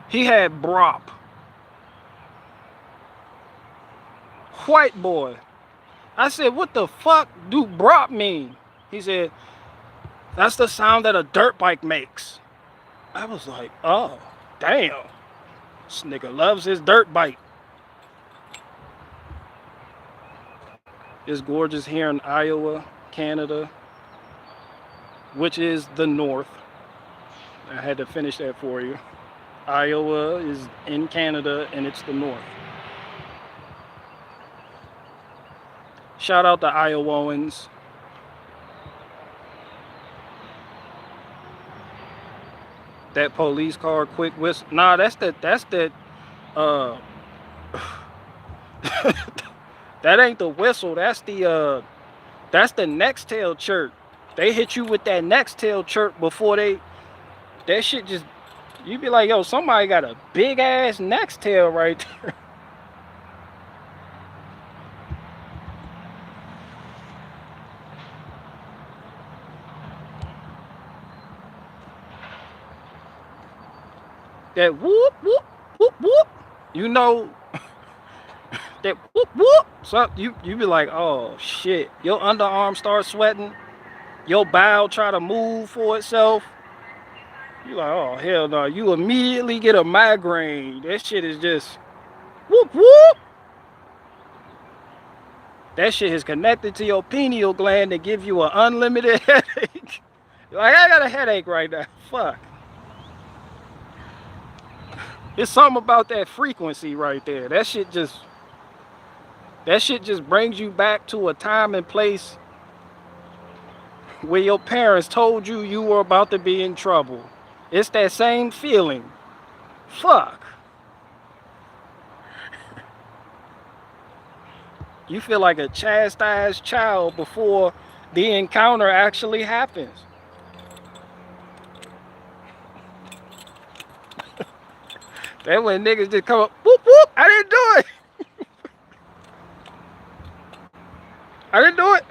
He had brop. White boy. I said, what the fuck do brop mean? He said, that's the sound that a dirt bike makes. I was like, oh, damn. This nigga loves his dirt bike. It's gorgeous here in Iowa, Canada, which is the north. I had to finish that for you. Iowa is in Canada and it's the north. Shout out to Iowans. That police car quick whistle. Nah, that's that that ain't the whistle. That's the Nextel chirp. They hit you with that Nextel chirp before that shit just, you be like, yo, somebody got a big ass Nextel right there. That whoop, whoop, whoop, whoop. You know, that whoop, whoop. So you be like, oh shit. Your underarm starts sweating. Your bowel try to move for itself. You like, oh hell no. You immediately get a migraine. That shit is just whoop whoop. That shit is connected to your pineal gland to give you an unlimited headache. You're like, I got a headache right now. Fuck. It's something about that frequency right there. That shit just brings you back to a time and place where your parents told you you were about to be in trouble. It's that same feeling. Fuck. You feel like a chastised child before the encounter actually happens. That when niggas just come up, whoop whoop, I didn't do it. I didn't do it.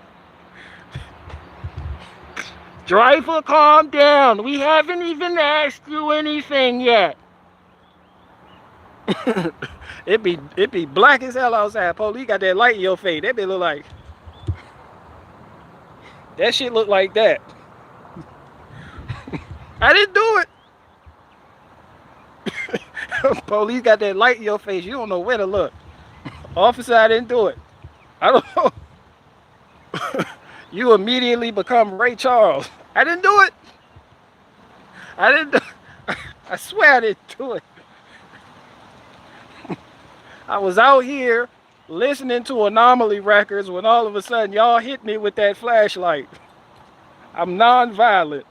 Driver, calm down. We haven't even asked you anything yet. it be black as hell outside. Police got that light in your face. That be look like that shit look like that. I didn't do it. Police got that light in your face. You don't know where to look. Officer, I didn't do it. I don't know. You immediately become Ray Charles. I didn't do it. I didn't do I swear I didn't do it. I was out here listening to Anomaly records when all of a sudden y'all hit me with that flashlight. I'm non-violent.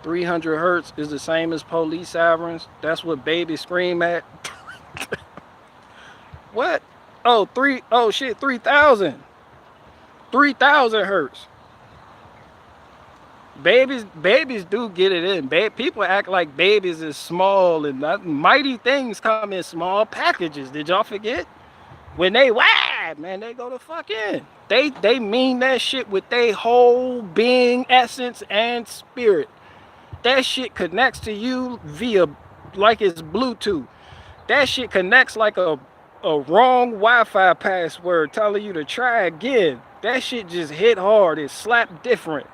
.300 hertz is the same as police sirens. That's what babies scream at. What? Oh, 3,000. 3,000 hertz. Babies do get it in. People act like babies is small and mighty things come in small packages. Did y'all forget? When they wide, man, they go to fuck in. They mean that shit with their whole being, essence, and spirit. That shit connects to you via like it's Bluetooth. That shit connects like a wrong Wi-Fi password telling you to try again. That shit just hit hard. It slapped different.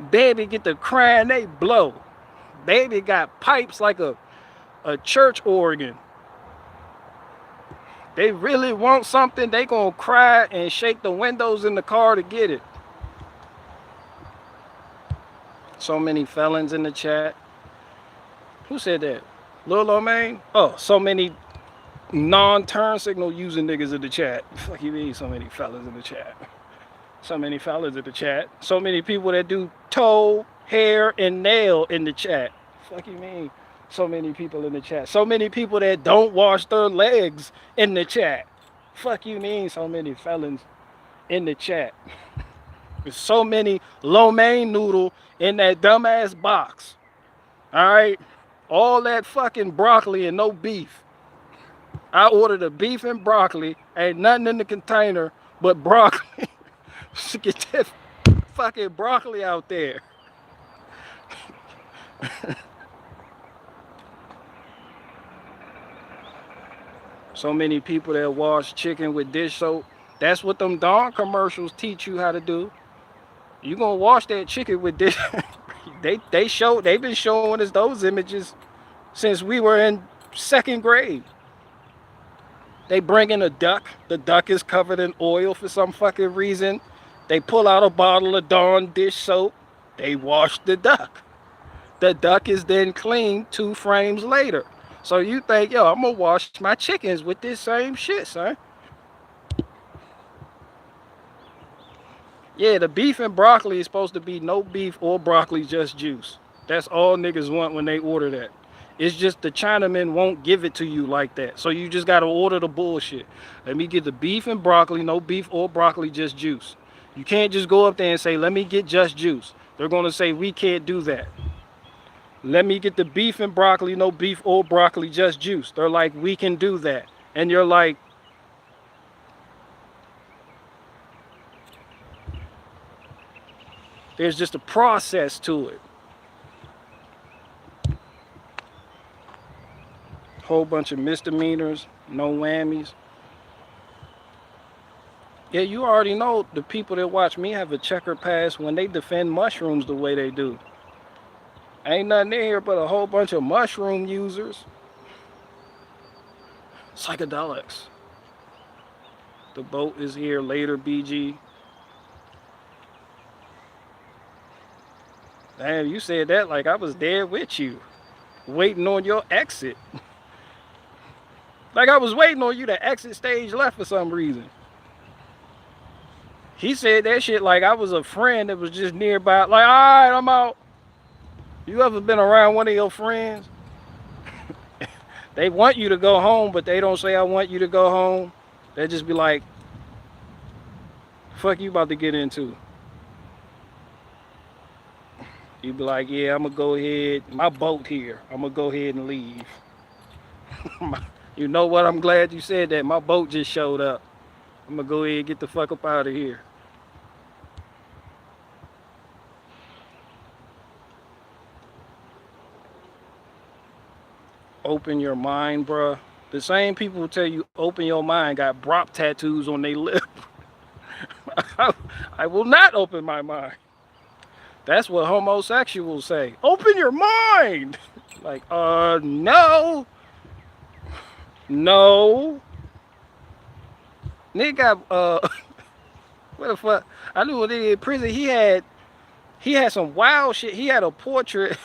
Baby get the crying, they blow. Baby got pipes like a church organ. They really want something, they gonna cry and shake the windows in the car to get it. So many felons in the chat. Who said that? Lil O'Main? Oh, so many non-turn signal using niggas in the chat. Fuck you mean so many fellas in the chat. So many fellas in the chat. So many people that do toe, hair, and nail in the chat. Fuck you mean so many people in the chat. So many people that don't wash their legs in the chat. Fuck you mean so many felons in the chat. There's so many lo mein noodle in that dumbass box. All right? All that fucking broccoli and no beef. I ordered a beef and broccoli. Ain't nothing in the container but broccoli. Get that fucking broccoli out there. So many people that wash chicken with dish soap. That's what them Dawn commercials teach you how to do. You gonna wash that chicken with dish. They've been showing us those images since we were in 2nd grade. They bring in a duck. The duck is covered in oil for some fucking reason. They pull out a bottle of Dawn dish soap. They wash the duck. The duck is then cleaned 2 frames later. So you think, yo, I'm gonna wash my chickens with this same shit, son. Yeah, the beef and broccoli is supposed to be no beef or broccoli, just juice. That's all niggas want when they order that. It's just the Chinamen won't give it to you like that. So you just gotta order the bullshit. Let me get the beef and broccoli, no beef or broccoli, just juice. You can't just go up there and say, let me get just juice. They're gonna say, we can't do that. Let me get the beef and broccoli, no beef or broccoli, just juice. They're like, we can do that. And you're like, there's just a process to it. Whole bunch of misdemeanors, no whammies. Yeah, you already know the people that watch me have a checker pass when they defend mushrooms the way they do. Ain't nothing in here but a whole bunch of mushroom users. Psychedelics. The boat is here later, BG. Damn, you said that like I was there with you, waiting on your exit. Like I was waiting on you to exit stage left for some reason. He said that shit like I was a friend that was just nearby. Like, all right, I'm out. You ever been around one of your friends? They want you to go home, but they don't say, I want you to go home. They just be like, fuck you about to get into? You be like, yeah, I'm going to go ahead. My boat here. I'm going to go ahead and leave. You know what? I'm glad you said that. My boat just showed up. I'm going to go ahead and get the fuck up out of here. Open your mind, bruh. The same people who tell you open your mind got Brock tattoos on their lip. I will not open my mind. That's what homosexuals say. Open your mind. Like, no. No. Nigga got, what the fuck? I knew a nigga in prison, he had some wild shit. He had a portrait.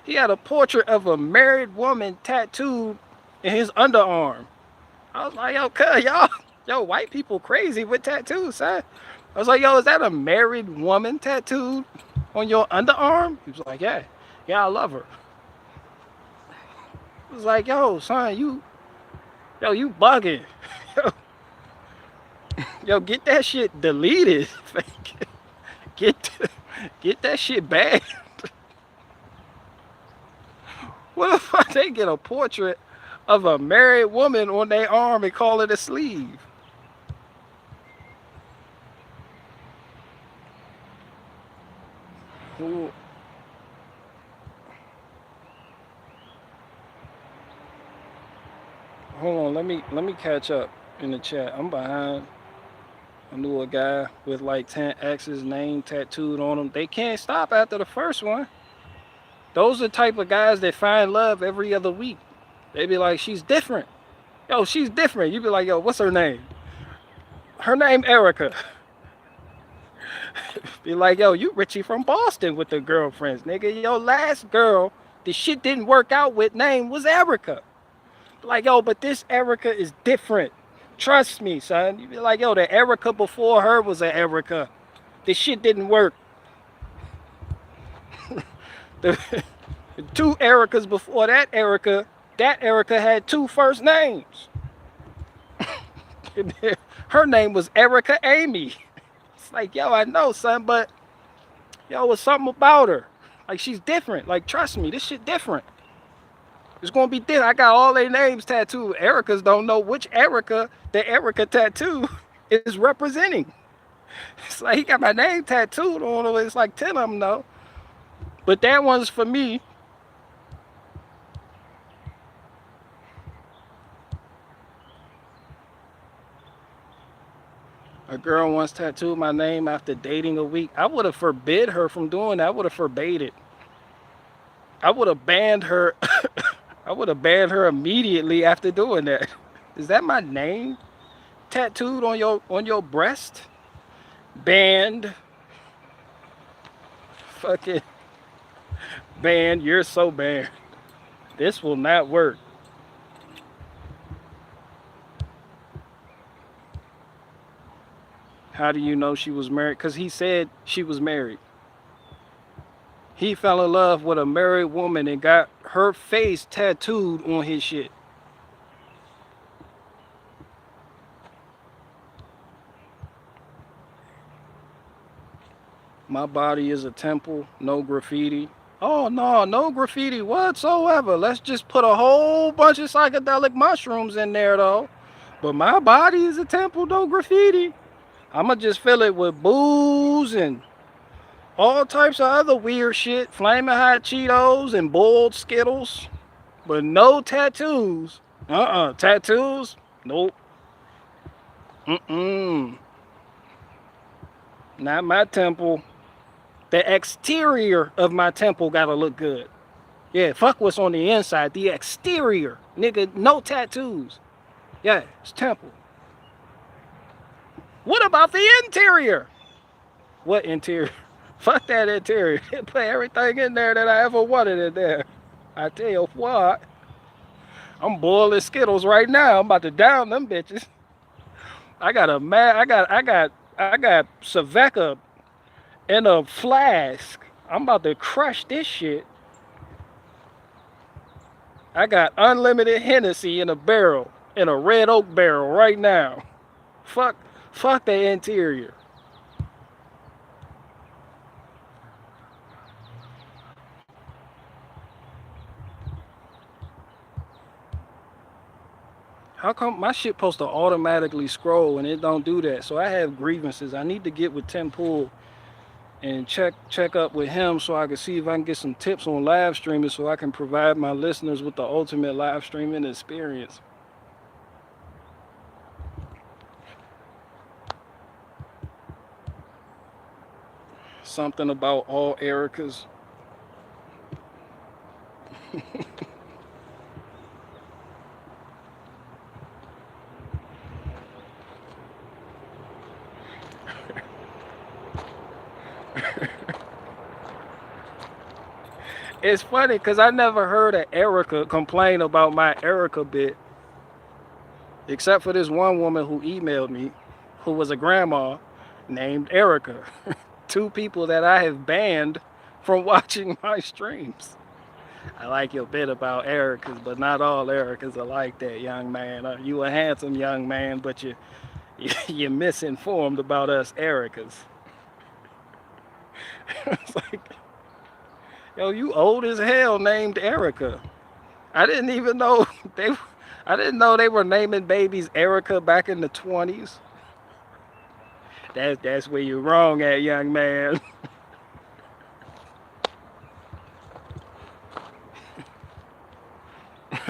He had a portrait of a married woman tattooed in his underarm. I was like, yo, cuz, yo, white people crazy with tattoos, son. I was like, yo, is that a married woman tattooed on your underarm? He was like, yeah, I love her. I was like, yo, son, you bugging. Yo, get that shit deleted. Get that shit banned. What if they get a portrait of a married woman on their arm and call it a sleeve? Ooh. Hold on, let me catch up in the chat. I'm behind. I knew a guy with like 10 X's name tattooed on him. They can't stop after the first one. Those are the type of guys that find love every other week. They be like, she's different. Yo, she's different. You be like, yo, what's her name? Her name Erica. Be like, yo, you Richie from Boston with the girlfriends, nigga. Yo, last girl, the shit didn't work out with name was Erica. Like, yo, but this Erica is different. Trust me, son. You be like, yo, the Erica before her was an Erica. This shit didn't work. The two Ericas before that Erica had two first names. Her name was Erica Amy. It's like, yo, I know, son, but yo, it's something about her. Like, she's different. Like, trust me, this shit different. It's gonna be different. I got all their names tattooed. Ericas don't know which Erica the Erica tattoo is representing. It's like, he got my name tattooed on it. It's like 10 of them though. But that one's for me. A girl once tattooed my name after dating a week. I would have forbid her from doing that. I would have forbade it. I would have banned her. I would have banned her immediately after doing that. Is that my name tattooed on your breast? Banned. Fucking banned. You're so banned. This will not work. How do you know she was married? Because he said she was married. He fell in love with a married woman and got her face tattooed on his shit. My body is a temple, no graffiti. Oh no, no graffiti whatsoever. Let's just put a whole bunch of psychedelic mushrooms in there though. But my body is a temple, no graffiti. I'ma just fill it with booze and all types of other weird shit. Flaming hot Cheetos and boiled Skittles. But no tattoos. Tattoos? Nope. Not my temple. The exterior of my temple gotta look good. Yeah, fuck what's on the inside. The exterior. Nigga, no tattoos. Yeah, it's temple. What about the interior? What interior? Fuck that interior. Put everything in there that I ever wanted in there. I tell you what. I'm boiling Skittles right now. I'm about to down them bitches. I got Saveca in a flask. I'm about to crush this shit. I got unlimited Hennessy in a barrel, in a red oak barrel right now. Fuck, fuck the interior. How come my shit supposed to automatically scroll and it don't do that? So I have grievances. I need to get with Tim Pool and check up with him so I can see if I can get some tips on live streaming so I can provide my listeners with the ultimate live streaming experience. Something about all Ericas. It's funny because I never heard an Erica complain about my Erica bit, except for this one woman who emailed me, who was a grandma named Erica. Two people that I have banned from watching my streams. I like your bit about Ericas, but not all Ericas are like that, young man. You a handsome young man, but you're misinformed about us Ericas. It's like, yo, you old as hell named Erica. I didn't even know I didn't know they were naming babies Erica back in the 20s. That's where you're wrong at, young man.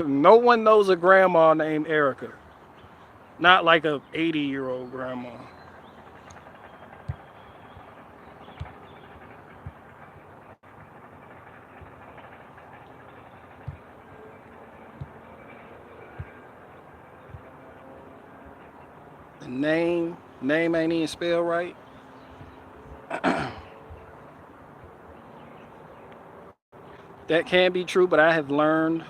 No one knows a grandma named Erica. Not like a 80-year-old grandma. The name ain't even spelled right. That can be true, but I have learned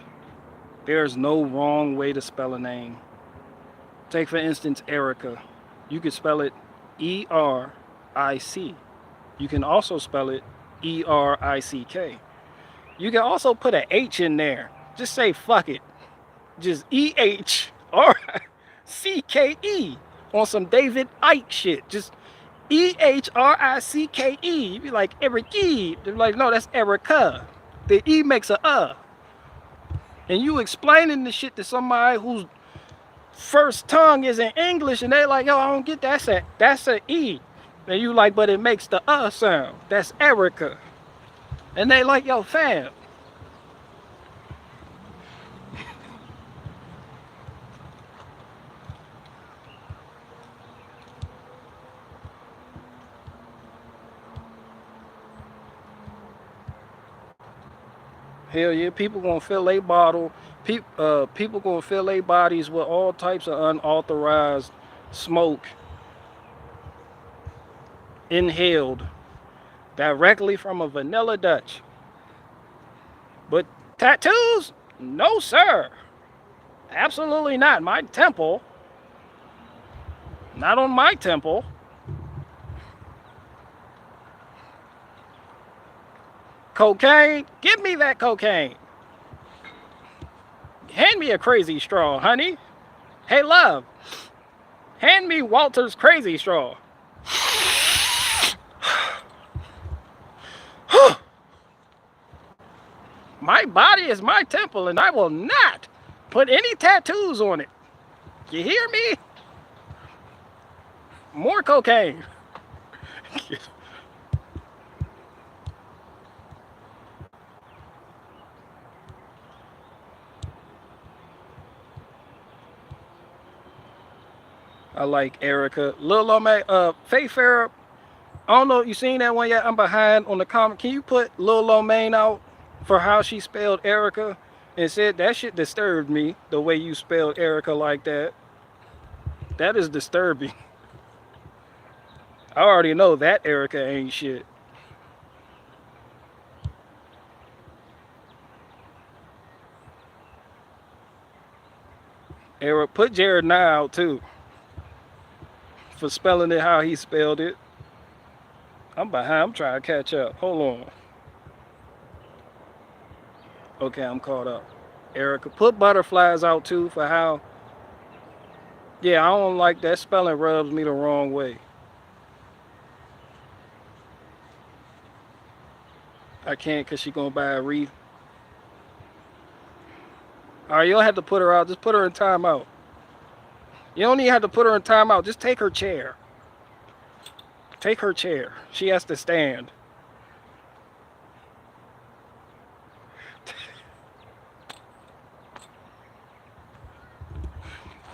there's no wrong way to spell a name. Take, for instance, Erica. You could spell it E-R-I-C. You can also spell it E-R-I-C-K. You can also put an H in there. Just say fuck it. Just E-H-R-I-C-K-E on some David Icke shit. Just E-H-R-I-C-K-E. You be like, Eric-E. They're like, no, that's Erica. The E makes a. And you explaining the shit to somebody whose first tongue is in English, and they like, yo, I don't get that. That's a E. And you like, but it makes the sound. That's Erica. And they like, yo, fam. Hell yeah, people gonna fill a bottle. People gonna fill their bodies with all types of unauthorized smoke inhaled directly from a vanilla Dutch. But tattoos? No, sir. Absolutely not. My temple. Not on my temple. Cocaine? Give me that cocaine. Hand me a crazy straw, honey. Hey, love. Hand me Walter's crazy straw. My body is my temple, and I will not put any tattoos on it. You hear me? More cocaine. I like Erica. Lil Lome, Faye Farah. I don't know if you seen that one yet. I'm behind on the comment. Can you put Lil Lomain out for how she spelled Erica? And said that shit disturbed me, the way you spelled Erica like that. That is disturbing. I already know that Erica ain't shit. Eric, put Jared now out too for spelling it how he spelled it. I'm behind. I'm trying to catch up. Hold on. Okay, I'm caught up. Erica, put butterflies out too for how. Yeah, I don't like that spelling. Rubs me the wrong way. I can't because she gonna buy a wreath. All right, you don't have to put her out. Just put her in timeout. You don't even have to put her in timeout. Just take her chair. Take her chair. She has to stand.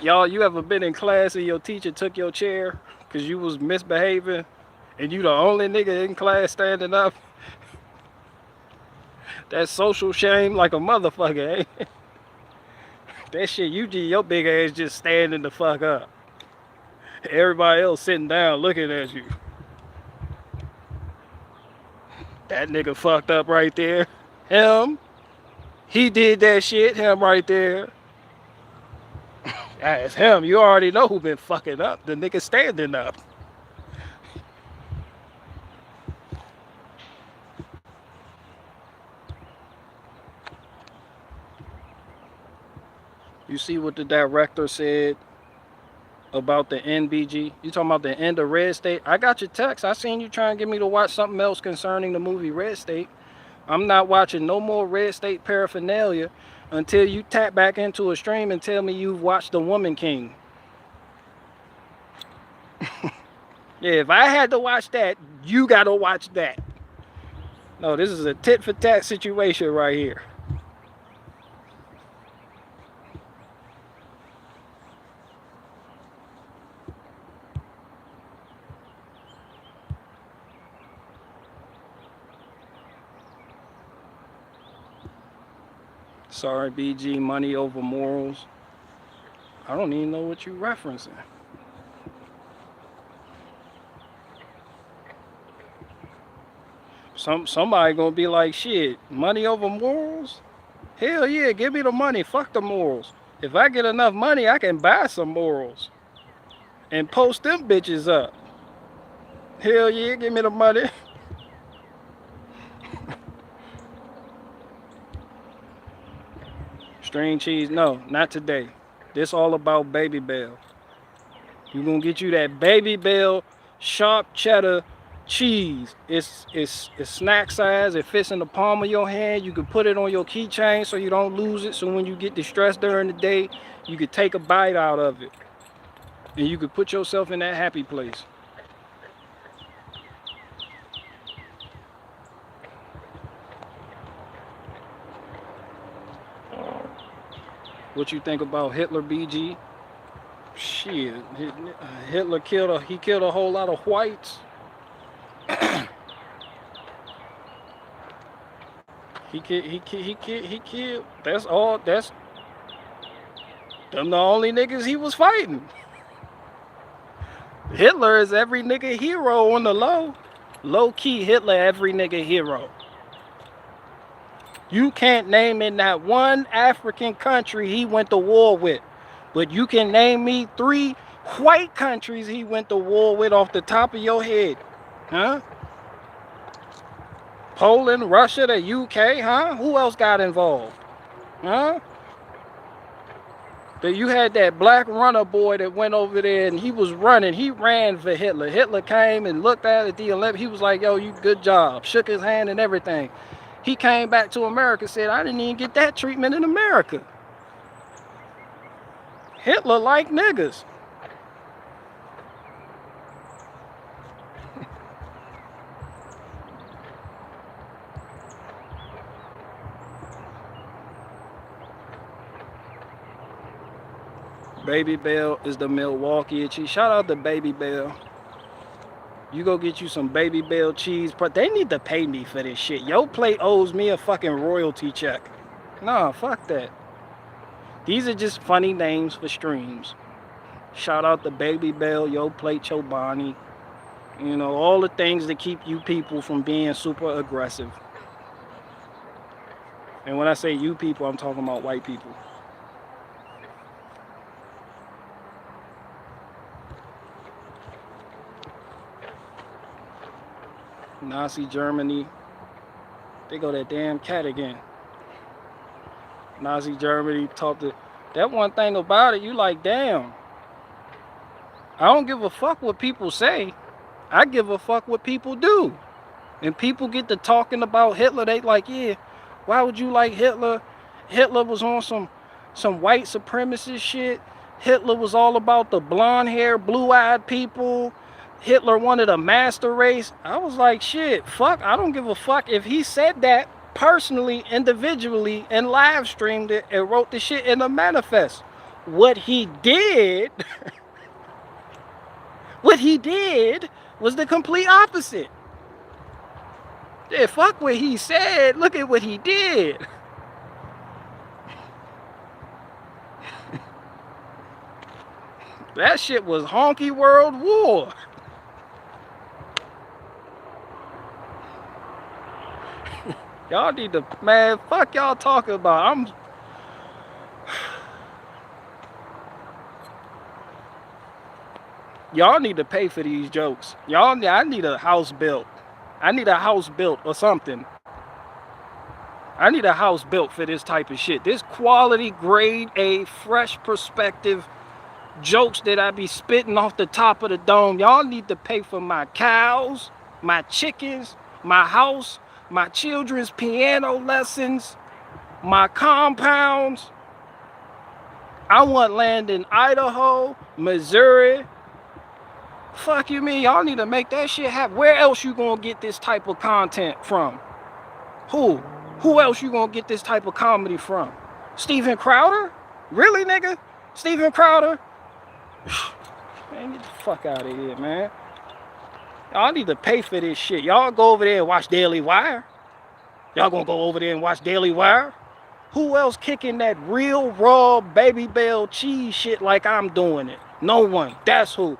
Y'all, you ever been in class and your teacher took your chair because you was misbehaving and you the only nigga in class standing up? That's social shame like a motherfucker, eh? That shit, your big ass just standing the fuck up. Everybody else sitting down looking at you. That nigga fucked up right there. Him. He did that shit. Him right there. That's him. You already know who been fucking up. The nigga standing up. You see what the director said about the NBG? You talking about the end of Red State? I got your text. I seen you trying to get me to watch something else concerning the movie Red State. I'm not watching no more Red State paraphernalia until you tap back into a stream and tell me you've watched The Woman King. Yeah, if I had to watch that, you gotta watch that. No, this is a tit for tat situation right here. Sorry, BG, money over morals. I don't even know what you're referencing. Somebody gonna be like, shit, money over morals? Hell yeah, give me the money, fuck the morals. If I get enough money, I can buy some morals and post them bitches up. Hell yeah, give me the money. String cheese, no, not today. This all about Babybel. You gonna get you that Babybel sharp cheddar cheese. It's snack size. It fits in the palm of your hand. You can put it on your keychain so you don't lose it. So when you get distressed during the day, you could take a bite out of it, and you could put yourself in that happy place. What you think about Hitler, BG? Shit, Hitler killed a whole lot of whites. He killed. That's all. That's them the only niggas he was fighting. Hitler is every nigga hero on the low. Low key, Hitler every nigga hero. You can't name in that one African country he went to war with. But you can name me 3 white countries he went to war with off the top of your head. Huh? Poland, Russia, the UK, huh? Who else got involved? Huh? That you had that black runner boy that went over there and he was running. He ran for Hitler. Hitler came and looked at the Olympics. He was like, yo, you good job. Shook his hand and everything. He came back to America and said, I didn't even get that treatment in America. Hitler liked niggas. Babybel is the Milwaukee cheese. Shout out to Babybel. You go get you some Babybel cheese. But they need to pay me for this shit. Yo Plate owes me a fucking royalty check. Nah, fuck that. These are just funny names for streams. Shout out to Babybel, Yo Plate, Chobani. You know, all the things that keep you people from being super aggressive. And when I say you people, I'm talking about white people. Nazi Germany. They go that damn cat again. Nazi Germany talked to... That one thing about it, you like, damn. I don't give a fuck what people say. I give a fuck what people do. And people get to talking about Hitler, they like, yeah, why would you like Hitler? Hitler was on some white supremacist shit. Hitler was all about the blonde hair, blue-eyed people. Hitler wanted a master race. I was like, shit, fuck, I don't give a fuck. If he said that personally, individually, and live streamed it and wrote the shit in a manifest. What he did, what he did was the complete opposite. Yeah, fuck what he said. Look at what he did. That shit was honky world war. Y'all need to, man, fuck y'all talking about. Y'all need to pay for these jokes. I need a house built. I need a house built or something. I need a house built for this type of shit. This quality, grade A, fresh perspective jokes that I be spitting off the top of the dome. Y'all need to pay for my cows, my chickens, my house, my children's piano lessons, my compounds. I want land in Idaho, Missouri. Fuck you mean? Y'all need to make that shit happen. Where else you gonna get this type of content from? Who? Who else you gonna get this type of comedy from? Steven Crowder? Really, nigga? Steven Crowder? Man, get the fuck out of here, man. Y'all need to pay for this shit. Y'all go over there and watch Daily Wire. Y'all gonna go over there and watch Daily Wire? Who else kicking that real raw Babybel cheese shit like I'm doing it? No one. That's who.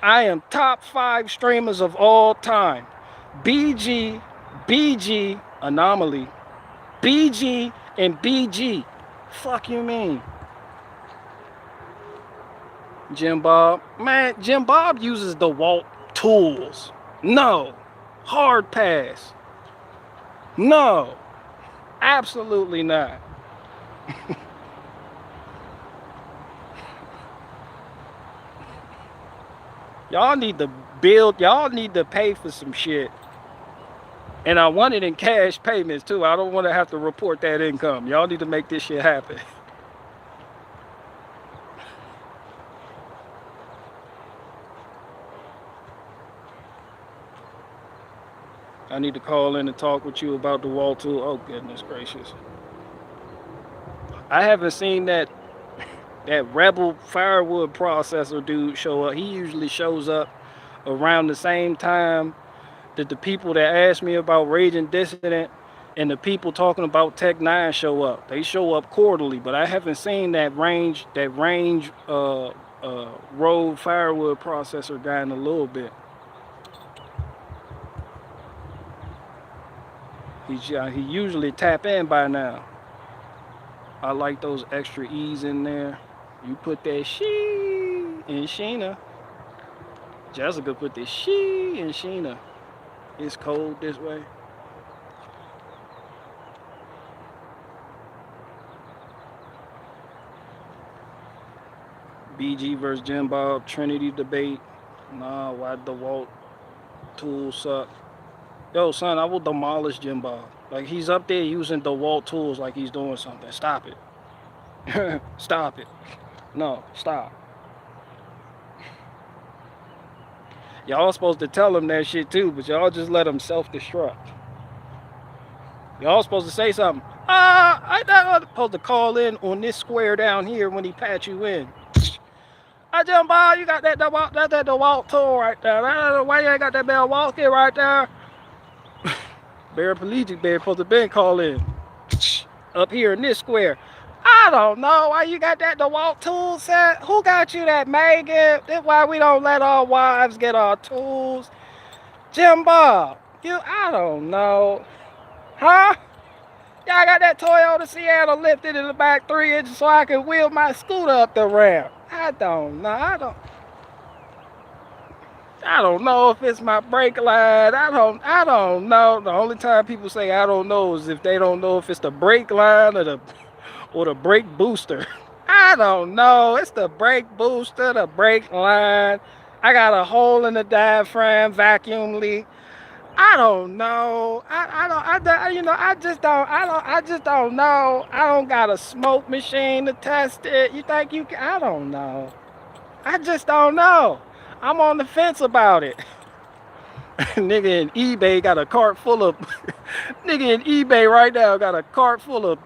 I am top 5 streamers of all time. BG, Anomaly, BG, and BG. Fuck you mean? Jim Bob. Man, Jim Bob uses DeWalt tools. No. Hard pass. No. Absolutely not. Y'all need to build, y'all need to pay for some shit. And I want it in cash payments too. I don't want to have to report that income. Y'all need to make this shit happen. I need to call in and talk with you about the wall tool. Oh, goodness gracious. I haven't seen that Rebel firewood processor dude show up. He usually shows up around the same time that the people that asked me about Raging Dissident and the people talking about Tech 9 show up. They show up quarterly, but I haven't seen that range road firewood processor guy in a little bit. He usually tap in by now. I like those extra E's in there. You put that she in Sheena. Jessica put the she in Sheena. It's cold this way. BG versus Jim Bob, Trinity debate. Nah, why DeWalt tools suck? Yo, son, I will demolish Jim Bob. Like, he's up there using DeWalt tools like he's doing something. Stop it. Stop it. No, stop. Y'all supposed to tell him that shit too, but y'all just let him self-destruct. Y'all supposed to say something. I'm supposed to call in on this square down here when he pat you in. Jim Bob, you got that DeWalt tool right there. Why you ain't got that Bell Walkie right there? Paraplegic Bear supposed to been call in. Up here in this square. I don't know why you got that DeWalt tool set. Who got you that Megan? That's why we don't let our wives get our tools. Jim Bob, I don't know. Huh? Y'all got that Toyota Sienna lifted in the back 3 inches so I can wheel my scooter up the ramp. I don't know. I don't know if it's my brake line. I don't know. The only time people say I don't know is if they don't know if it's the brake line or the brake booster. I don't know. It's the brake booster, the brake line. I got a hole in the diaphragm, vacuum leak. I don't know. I just don't know. I don't got a smoke machine to test it. You think you can? I don't know. I just don't know. I'm on the fence about it. Nigga in eBay got a cart full of nigga in eBay right now got a cart full of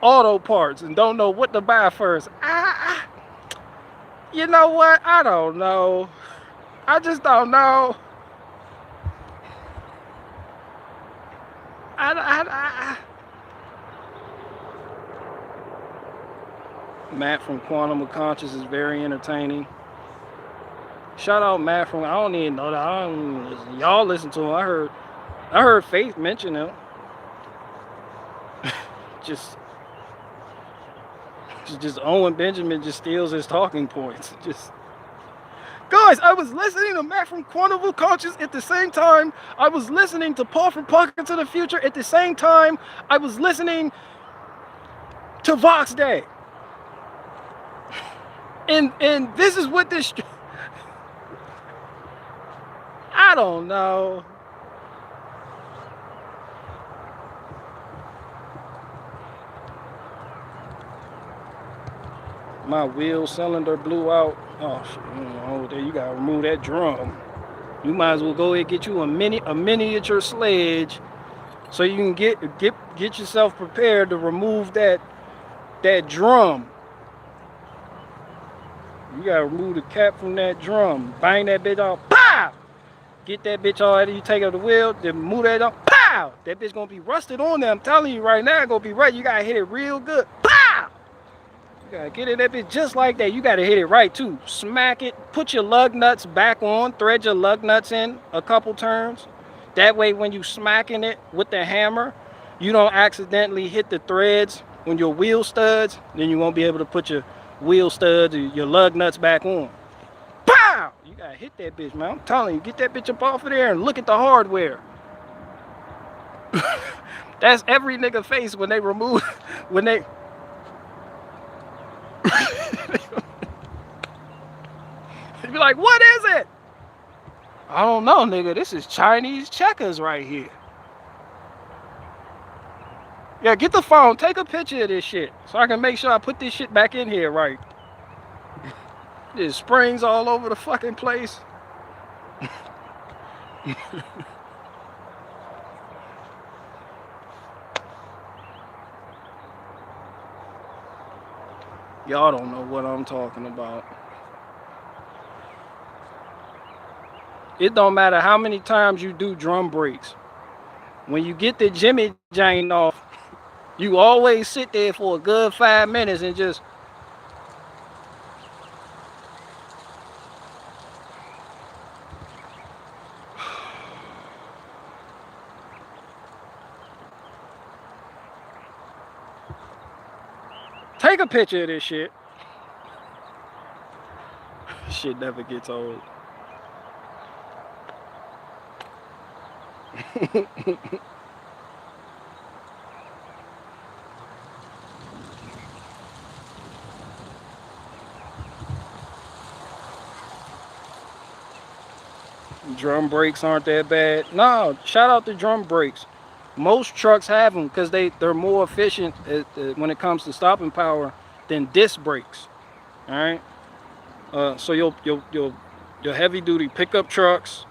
auto parts and don't know what to buy first. You know what? I don't know. I just don't know. Matt from Quantum of Conscious is very entertaining. Shout out Matt from, I don't even know that. I don't listen. Y'all listen to him. I heard Faith mention him. just Owen Benjamin just steals his talking points. Guys, I was listening to Matt from Quantum of Conscious at the same time. I was listening to Paul from Pockets of the Future at the same time. I was listening to Vox Day. And this is what this... I don't know. My wheel cylinder blew out. Oh shit! Oh, there you gotta remove that drum. You might as well go ahead and get you a miniature sledge, so you can get yourself prepared to remove that drum. You gotta remove the cap from that drum. Bang that bitch off. Pow! Get that bitch all out. You take out the wheel, then move that off. Pow! That bitch gonna be rusted on there. I'm telling you right now, it's gonna be right. You gotta hit it real good. Pow! You gotta get in that bitch just like that. You gotta hit it right too. Smack it. Put your lug nuts back on. Thread your lug nuts in a couple turns. That way, when you smacking it with the hammer, you don't accidentally hit the threads on your wheel studs. Then you won't be able to put your wheel studs or your lug nuts back on. Pow! You gotta hit that bitch, man. I'm telling you, get that bitch up off of there and look at the hardware. That's every nigga face when they remove, when they... You'd be like, what is it? I don't know, nigga. This is Chinese checkers right here. Yeah, get the phone. Take a picture of this shit so I can make sure I put this shit back in here right. There's springs all over the fucking place. Y'all don't know what I'm talking about. It don't matter how many times you do drum breaks. When you get the Jimmy Jane off, you always sit there for a good 5 minutes and just... Take a picture of this shit. Shit never gets old. Drum brakes aren't that bad. No, shout out to drum brakes. Most trucks have them because they're more efficient when it comes to stopping power than disc brakes. All right. So your heavy duty pickup trucks,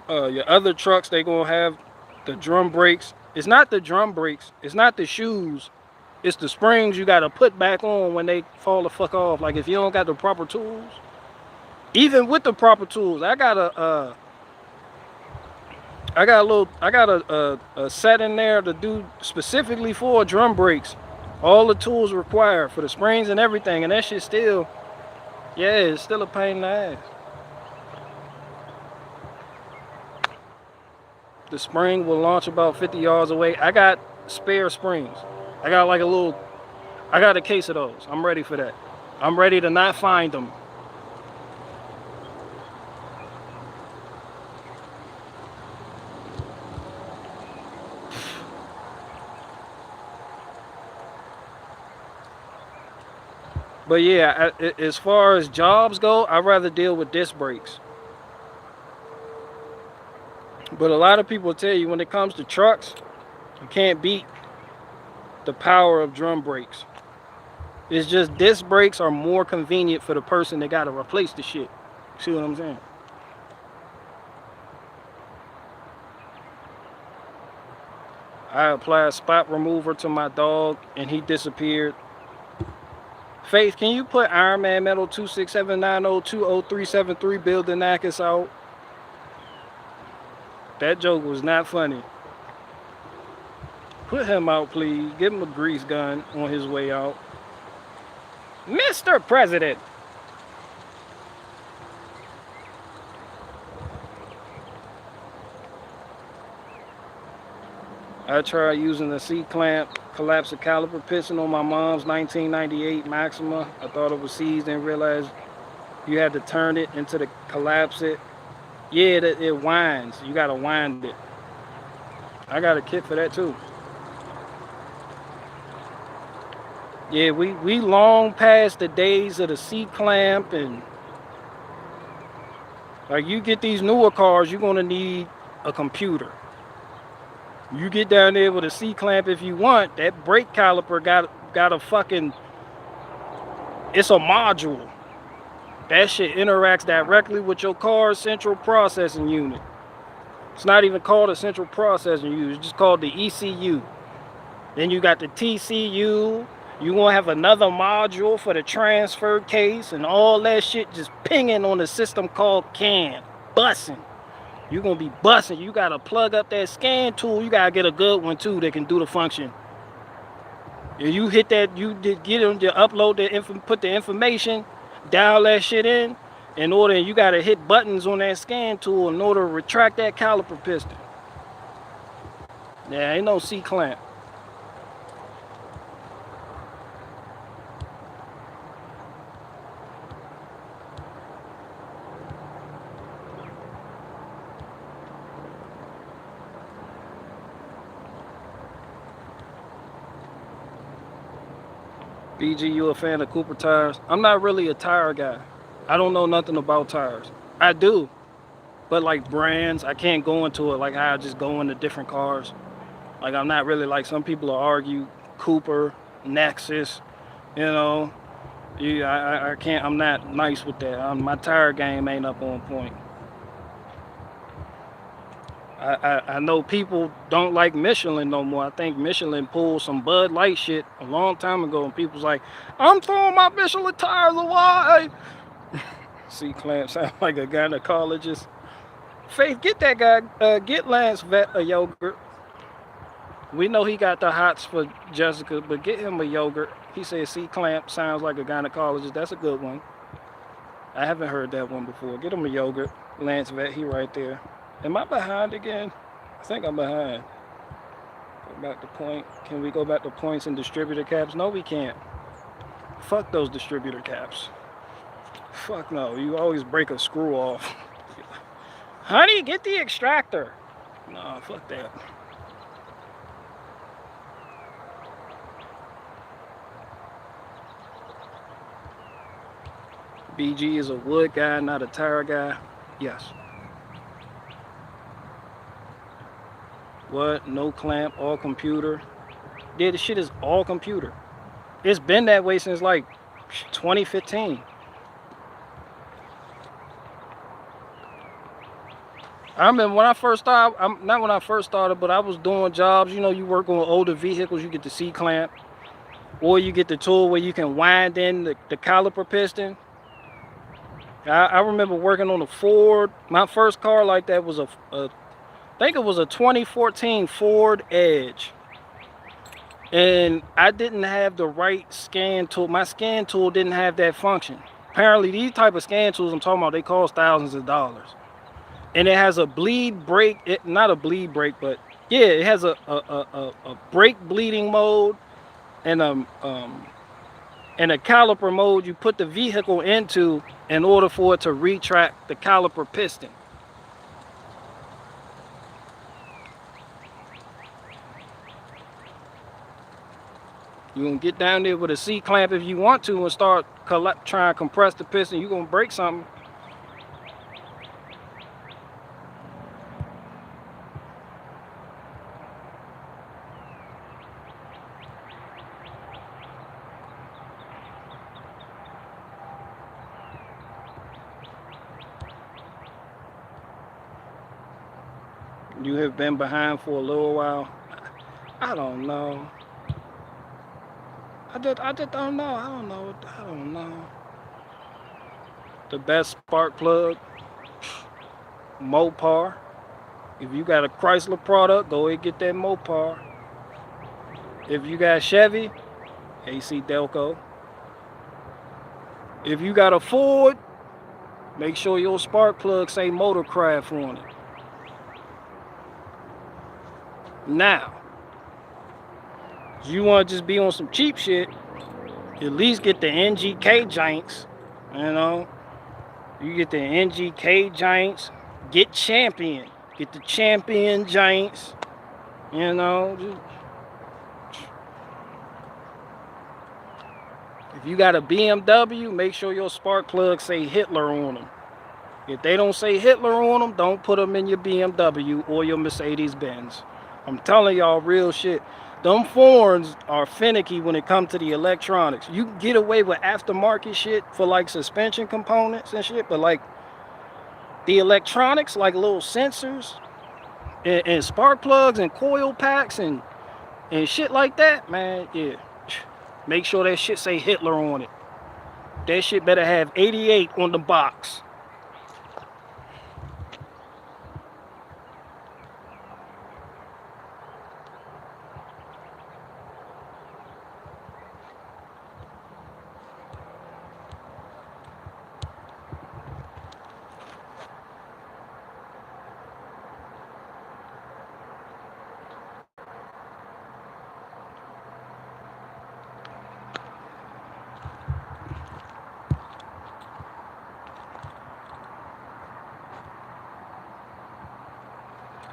your other trucks, they gonna have the drum brakes. It's not the drum brakes. It's not the shoes. It's the springs you gotta put back on when they fall the fuck off. Like if you don't got the proper tools. Even with the proper tools, I got a set in there to do specifically for drum brakes. All the tools required for the springs and everything, and that shit still, yeah, it's still a pain in the ass. The spring will launch about 50 yards away. I got spare springs. I got I got a case of those. I'm ready for that. I'm ready to not find them. But yeah, as far as jobs go, I'd rather deal with disc brakes. But a lot of people tell you when it comes to trucks, you can't beat the power of drum brakes. It's just disc brakes are more convenient for the person that got to replace the shit. See what I'm saying? I applied spot remover to my dog and he disappeared. Faith, can you put Iron Man Metal 26790200373 building Nakis out? That joke was not funny. Put him out, please. Give him a grease gun on his way out. Mr. President. I tried using the C-clamp collapsed caliper piston on my mom's 1998 Maxima. I thought it was seized and realized you had to turn it into the collapse it. Yeah, it winds. You gotta wind it. I got a kit for that too. Yeah, we long past the days of the C-clamp and like you get these newer cars, you're gonna need a computer. You get down there with a C-clamp if you want. That brake caliper got a fucking, it's a module. That shit interacts directly with your car's central processing unit. It's not even called a central processing unit, it's just called the ECU. Then you got the TCU. You're gonna have another module for the transfer case and all that shit just pinging on the system called CAN. Bussing. You're gonna be bussing. You gotta plug up that scan tool. You gotta get a good one too that can do the function. If you hit that, you did get them to upload the put the information, dial that shit in order. You gotta hit buttons on that scan tool in order to retract that caliper piston. Yeah, ain't no C-clamp. BG, you a fan of Cooper tires? I'm not really a tire guy. I don't know nothing about tires. I do, but like brands, I can't go into it like how I just go into different cars. Like I'm not really like some people will argue Cooper, Nexus, you know. I can't. I'm not nice with that. My tire game ain't up on point. I know people don't like Michelin no more. I think Michelin pulled some Bud Light shit a long time ago, and people's like, I'm throwing my Michelin tires away. C-clamp sound like a gynecologist. Faith, get that guy, get Lance Vet a yogurt. We know he got the hots for Jessica, but get him a yogurt. He said C-clamp sounds like a gynecologist. That's a good one. I haven't heard that one before. Get him a yogurt. Lance Vet, he right there. Am I behind again? I think I'm behind. Go back to point. Can we go back to points and distributor caps? No, we can't. Fuck those distributor caps. Fuck no. You always break a screw off. Honey, get the extractor. No, fuck that. BG is a wood guy, not a tire guy. Yes. What? No clamp, all computer. Yeah, the shit is all computer. It's been that way since like 2015. I remember when I first started, not when I first started, but I was doing jobs. You know, you work on older vehicles, you get the C-clamp, or you get the tool where you can wind in the caliper piston. I remember working on a Ford. My first car like that was I think it was a 2014 Ford Edge. And I didn't have the right scan tool. My scan tool didn't have that function. Apparently, these type of scan tools I'm talking about, they cost thousands of dollars. And it has a bleed brake, not a bleed brake, but yeah, it has a brake bleeding mode and a caliper mode you put the vehicle into in order for it to retract the caliper piston. You can get down there with a C-clamp if you want to and start try and compress the piston, you're gonna break something. You have been behind for a little while. I don't know. I just don't know. I don't know. The best spark plug, Mopar. If you got a Chrysler product, go ahead and get that Mopar. If you got Chevy, AC Delco. If you got a Ford, make sure your spark plug say Motorcraft on it. Now, if you want to just be on some cheap shit, at least get the NGK joints. You know, you get the NGK joints. Get Champion. Get the Champion joints. You know, if you got a BMW, make sure your spark plugs say Hitler on them. If they don't say Hitler on them, don't put them in your BMW or your Mercedes-Benz. I'm telling y'all real shit. Them foreigns are finicky when it comes to the electronics. You can get away with aftermarket shit for like suspension components and shit, but like the electronics, like little sensors and spark plugs and coil packs and shit like that, man, yeah. Make sure that shit say Hitler on it. That shit better have 88 on the box.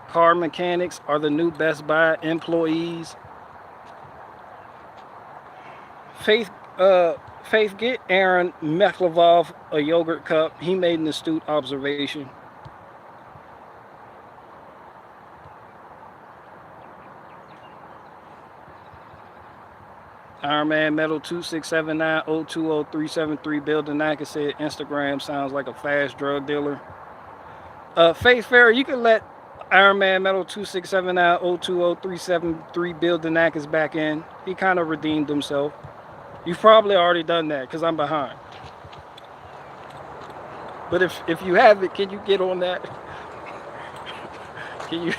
Car mechanics are the new Best Buy employees. Faith, get Aaron Meklavov a yogurt cup. He made an astute observation. Iron Man Metal 2679020373 Bill Danaka said Instagram sounds like a fast drug dealer. Faith Fair, you can let Iron Man Metal 2679020373 Bill Danaka's back in. He kind of redeemed himself. You've probably already done that because I'm behind. But if you haven't, can you get on that? Can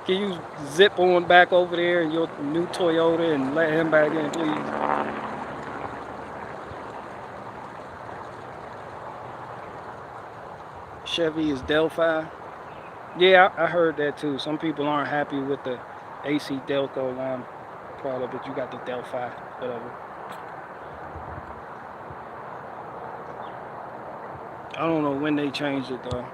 you zip on back over there in your new Toyota and let him back in, please? Chevy is Delphi. Yeah, I heard that too. Some people aren't happy with the AC Delco line product, but you got the Delphi, whatever. I don't know when they changed it though.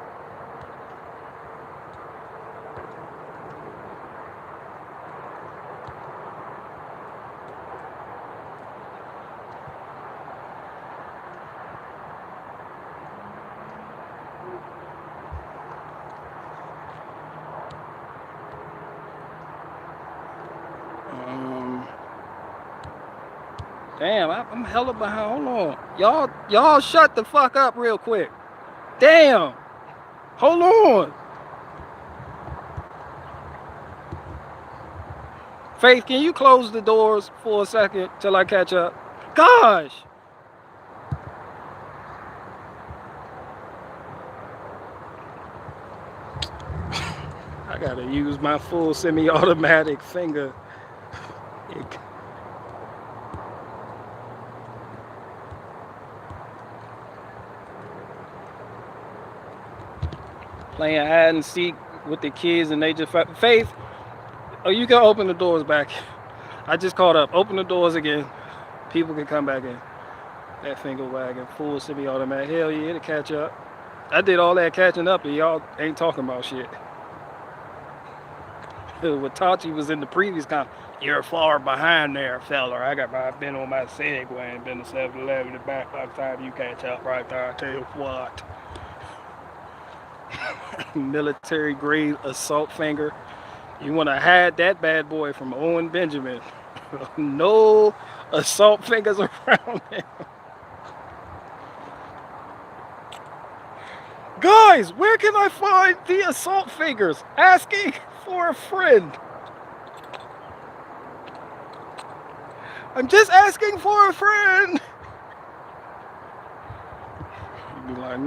Damn, I'm hella behind. Hold on. Y'all shut the fuck up real quick. Damn. Hold on. Faith, can you close the doors for a second till I catch up? Gosh. I gotta use my full semi-automatic finger. Playing hide and seek with the kids and they just Faith, oh, you can open the doors back. I just caught up. Open the doors again. People can come back in. That finger wagging, full semi-automatic. Hell yeah, to catch up. I did all that catching up and y'all ain't talking about shit. Watachi was in the previous con. You're far behind there, fella. I've been on my Segway and been to 7-Eleven in the back by the time you catch up right there. I tell you what. Military grade assault finger. You want to hide that bad boy from Owen Benjamin. No assault fingers around him. Guys, where can I find the assault fingers? Asking for a friend. I'm just asking for a friend. You'd be like,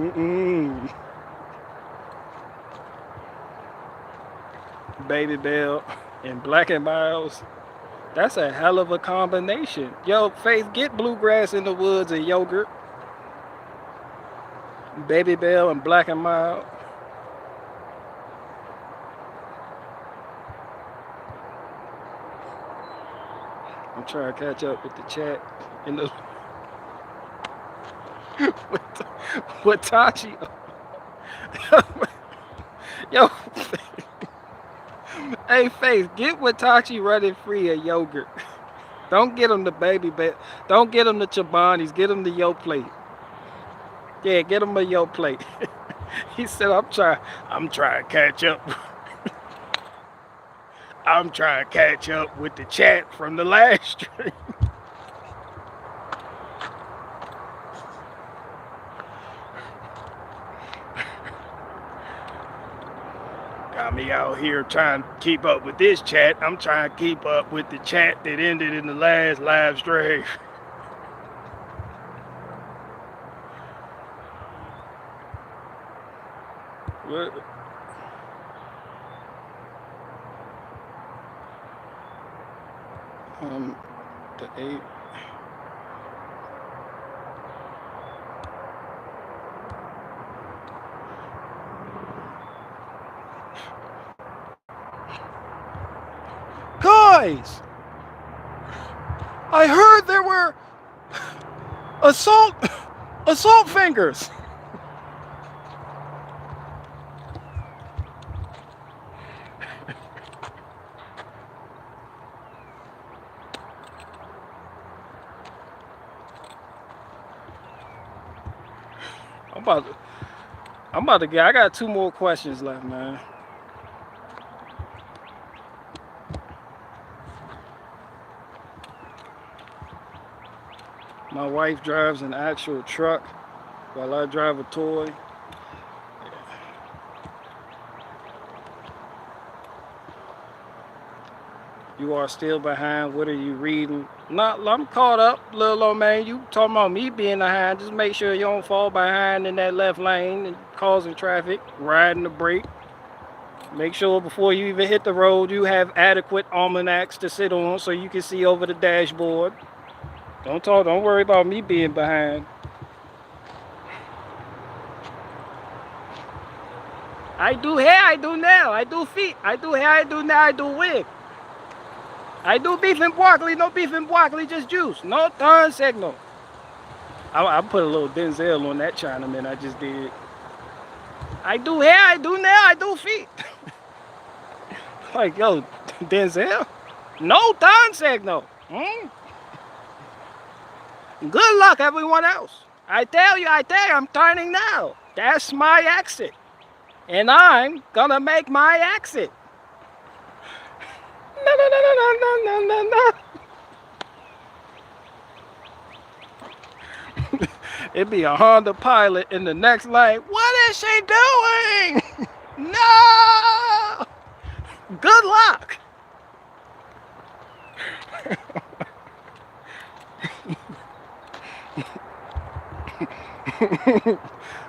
Babybel and Black and Miles. That's a hell of a combination. Yo, Faith, get bluegrass in the woods and yogurt. Babybel and Black and Mild. I'm trying to catch up with the chat in the with Tachi. Yo, hey Faith, get Watachi running free of yogurt. Don't get him the Babybel. Don't get him the Chobani's. Get him the Yo plate. Yeah, get him a Yo plate. He said, I'm trying to catch up. I'm trying to catch up with the chat from the last stream. Got me out here trying to keep up with this chat. I'm trying to keep up with the chat that ended in the last live stream. What? The 8. Guys, I heard there were assault fingers. I'm about to get. I got 2 more questions left, man. My wife drives an actual truck while I drive a toy. You are still behind. What are you reading? I'm caught up, little old man. You talking about me being behind. Just make sure you don't fall behind in that left lane and causing traffic, riding the brake. Make sure before you even hit the road, you have adequate almanacs to sit on so you can see over the dashboard. Don't worry about me being behind. I do hair, I do nail, I do feet, I do hair, I do nail, I do wig. I do beef and broccoli, no beef and broccoli, just juice. No turn signal. I put a little Denzel on that Chinaman I just did. I do hair, I do nail, I do feet. Like, yo, Denzel? No turn signal. Good luck, everyone else. I tell you, I'm turning now. That's my exit. And I'm gonna make my exit. No. It'd be a Honda Pilot in the next lane. What is she doing? No! Good luck.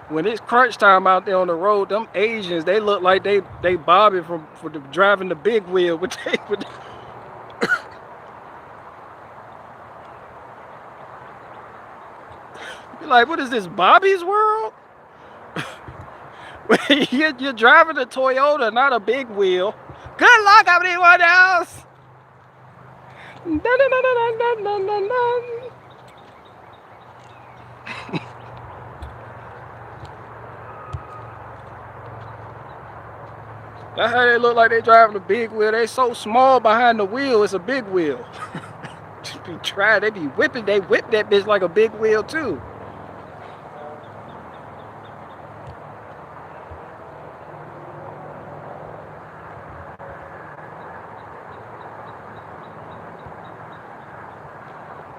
When it's crunch time out there on the road, them Asians, they look like they bobbing for driving the big wheel. With You're like, what is this, Bobby's World? You're driving a Toyota, not a big wheel. Good luck, everyone else. That's how they look like they driving a big wheel. They so small behind the wheel, it's a big wheel. Just be trying, they be whipping, they whip that bitch like a big wheel too.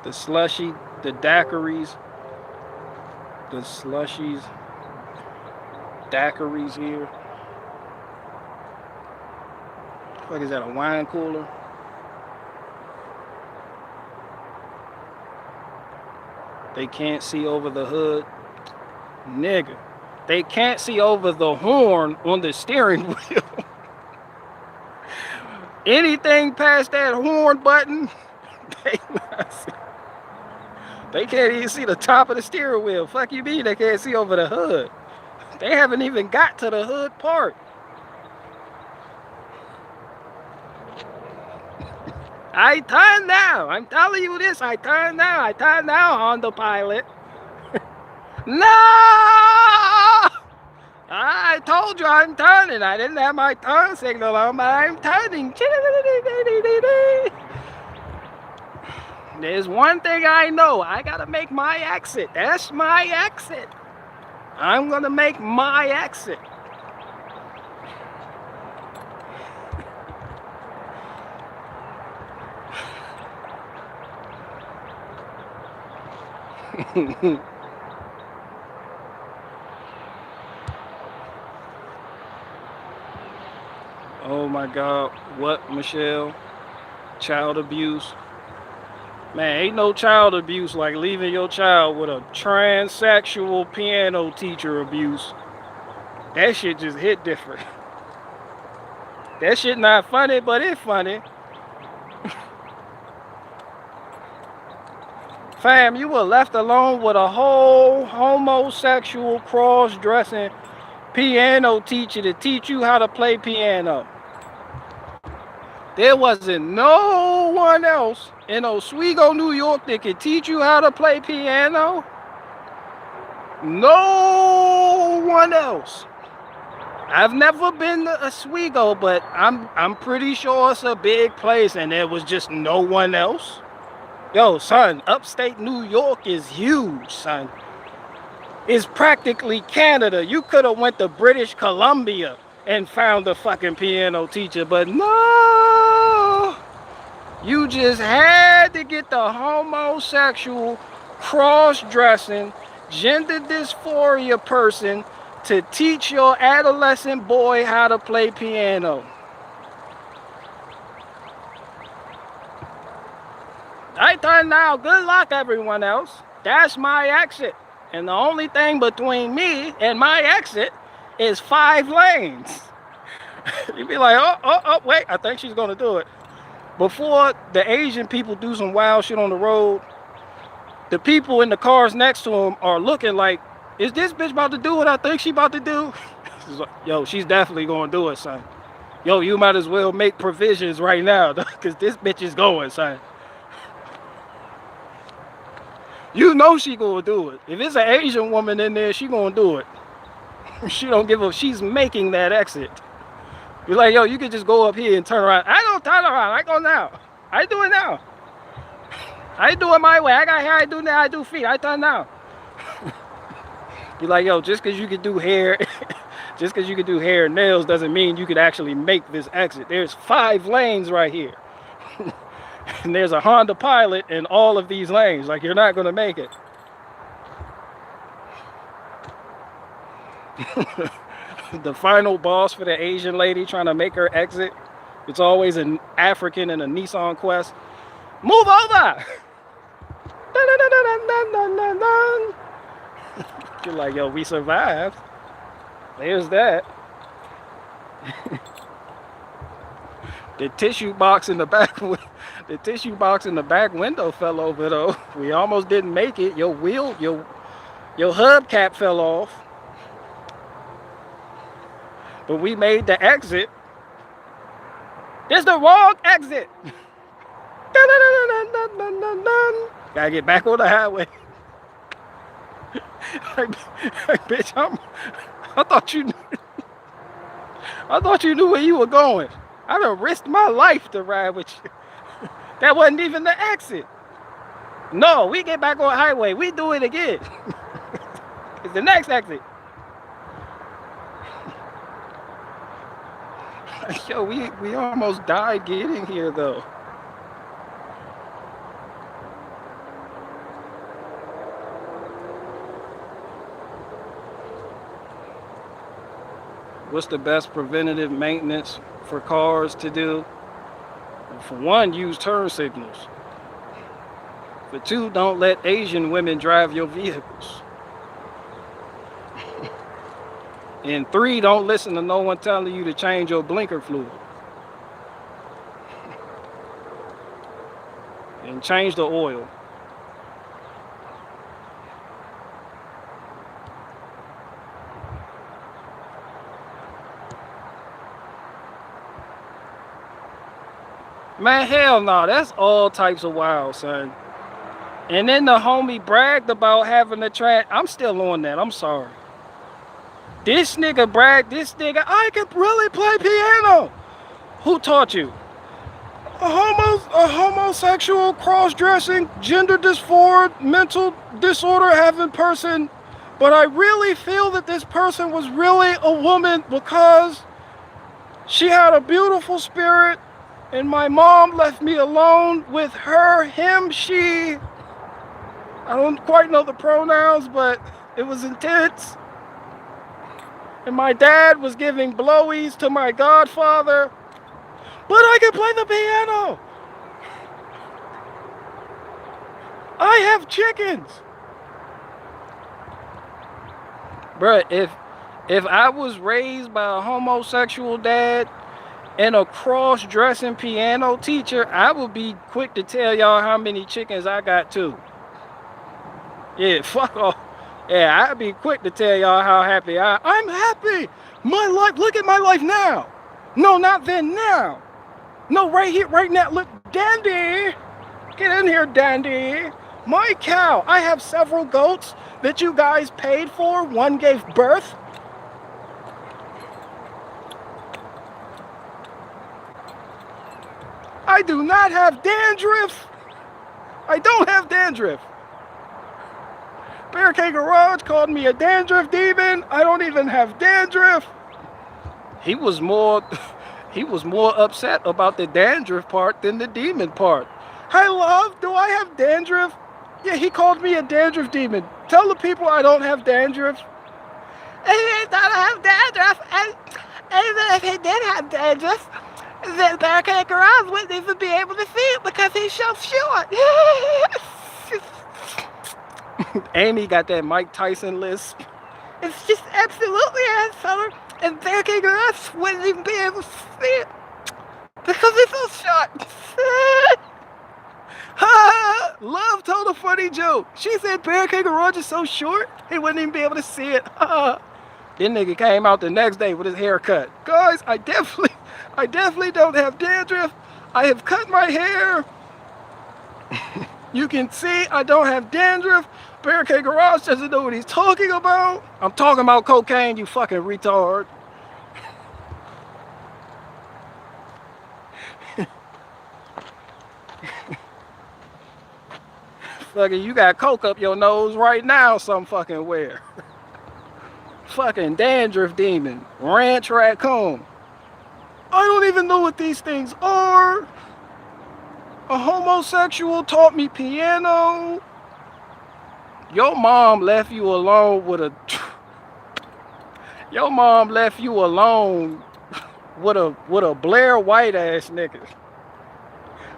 The slushy, the daiquiris, the slushies, daiquiris here. What is that, a wine cooler? They can't see over the hood. Nigga, they can't see over the horn on the steering wheel. Anything past that horn button, they not see. They can't even see the top of the steering wheel. Fuck you mean they can't see over the hood? They haven't even got to the hood part. I turn now. I'm telling you this. I turn now. I turn now, Honda pilot. No! I told you I'm turning. I didn't have my turn signal on, but I'm turning. There's one thing I know. I gotta make my exit. That's my exit. I'm gonna make my exit. Oh my God. What, Michelle? Child abuse. Man, ain't no child abuse like leaving your child with a transsexual piano teacher abuse. That shit just hit different. That shit not funny, but it's funny. Fam, you were left alone with a whole homosexual cross-dressing piano teacher to teach you how to play piano. There wasn't no one else in Oswego, New York that could teach you how to play piano. No one else. I've never been to Oswego, but I'm pretty sure it's a big place and there was just no one else. Yo, son, upstate New York is huge, son. It's practically Canada. You could have went to British Columbia and found a fucking piano teacher, but no. You just had to get the homosexual, cross-dressing, gender dysphoria person to teach your adolescent boy how to play piano. I turn now. Good luck, everyone else. That's my exit. And the only thing between me and my exit is 5 lanes. You'd be like, oh, wait, I think she's gonna do it. Before the Asian people do some wild shit on the road, the people in the cars next to them are looking like, is this bitch about to do what I think she about to do? Yo, she's definitely gonna do it, son. Yo, you might as well make provisions right now, because this bitch is going, son. You know she gonna do it. If it's an Asian woman in there, she gonna do it. She don't give a, she's making that exit. You're like, yo, you can just go up here and turn around. I don't turn around, I go now. I do it now. I do it my way. I got hair, I do now, I do feet, I turn now. You're like, yo, just because you can do hair, just because you can do hair and nails doesn't mean you could actually make this exit. There's 5 lanes right here. And there's a Honda Pilot in all of these lanes. Like, you're not gonna make it. The final boss for the Asian lady trying to make her exit, it's always an African in a Nissan Quest. Move over! You're like, yo, we survived. There's that. The tissue box in the back, the tissue box in the back window fell over though. We almost didn't make it. Your wheel, your hubcap fell off. But we made the exit. There's the wrong exit. Gotta get back on the highway. Like, bitch, I thought you knew. I thought you knew where you were going. I done risked my life to ride with you. That wasn't even the exit. No, we get back on highway. We do it again. It's the next exit. Yo, we almost died getting here though. What's the best preventative maintenance for cars to do? For one, use turn signals. For two, don't let Asian women drive your vehicles. And three, don't listen to no one telling you to change your blinker fluid. And change the oil. Man, hell no, that's all types of wild, son. And then the homie bragged about having a track. I'm still on that, I'm sorry. This nigga bragged, I can really play piano. Who taught you? A homosexual, cross-dressing, gender dysphored, mental disorder having person. But I really feel that this person was really a woman because she had a beautiful spirit. And my mom left me alone with her, him, she. I don't quite know the pronouns, but it was intense. And my dad was giving blowies to my godfather. But I can play the piano. I have chickens. Bruh, if I was raised by a homosexual dad and a cross-dressing piano teacher, I would be quick to tell y'all how many chickens I got too. Yeah, fuck off. Yeah, I'd be quick to tell y'all how happy I'm happy. My life, look at my life now. No, not then, now. No, right here, right now. Look, Dandy. Get in here, Dandy. My cow. I have several goats that you guys paid for. One gave birth. I do not have dandruff. I don't have dandruff. Barricade Garage called me a dandruff demon. I don't even have dandruff. He was more upset about the dandruff part than the demon part. Hey, love, do I have dandruff? Yeah, he called me a dandruff demon. Tell the people I don't have dandruff. He don't have dandruff. And even if he did have dandruff, the Barricade Garage wouldn't even be able to see it because he's so short. Amy got that Mike Tyson lisp. It's just absolutely asshole. And Barricade Garage wouldn't even be able to see it because it's so short. Love told a funny joke. She said Barricade Garage is so short, he wouldn't even be able to see it. Then nigga came out the next day with his hair cut. Guys, I definitely don't have dandruff. I have cut my hair. You can see I don't have dandruff. Barricade Garage doesn't know what he's talking about. I'm talking about cocaine, you fucking retard. Fucking, you got coke up your nose right now some fucking where. Fucking dandruff demon. Ranch raccoon. I don't even know what these things are. A homosexual taught me piano. Your mom left you alone with a... Your mom left you alone with a Blair White ass nigga.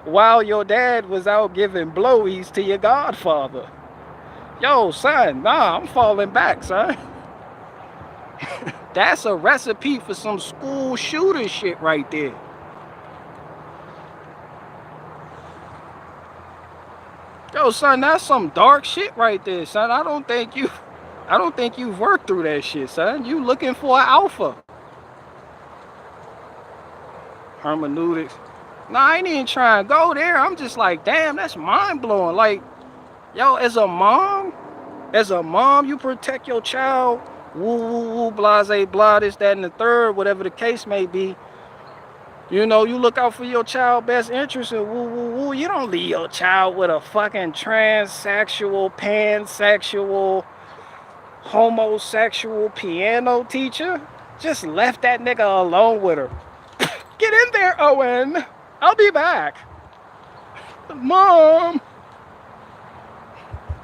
While your dad was out giving blowies to your godfather. Yo, son, nah, I'm falling back, son. That's a recipe for some school shooter shit right there. Yo, son, that's some dark shit right there, son. I don't think you've worked through that shit, son. You looking for an alpha. Hermeneutics. Nah, I ain't even trying to go there. I'm just like, damn, that's mind-blowing. Like, yo, as a mom, you protect your child Woo, woo, woo, blase, blah, this, that, and the third, whatever the case may be. You know, you look out for your child's best interest and woo, woo, woo. You don't leave your child with a fucking transsexual, pansexual, homosexual piano teacher. Just left that nigga alone with her. Get in there, Owen. I'll be back. Mom.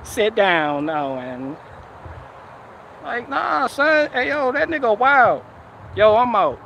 Sit down, Owen. Like, nah, son. Hey, yo, that nigga wild. Yo, I'm out.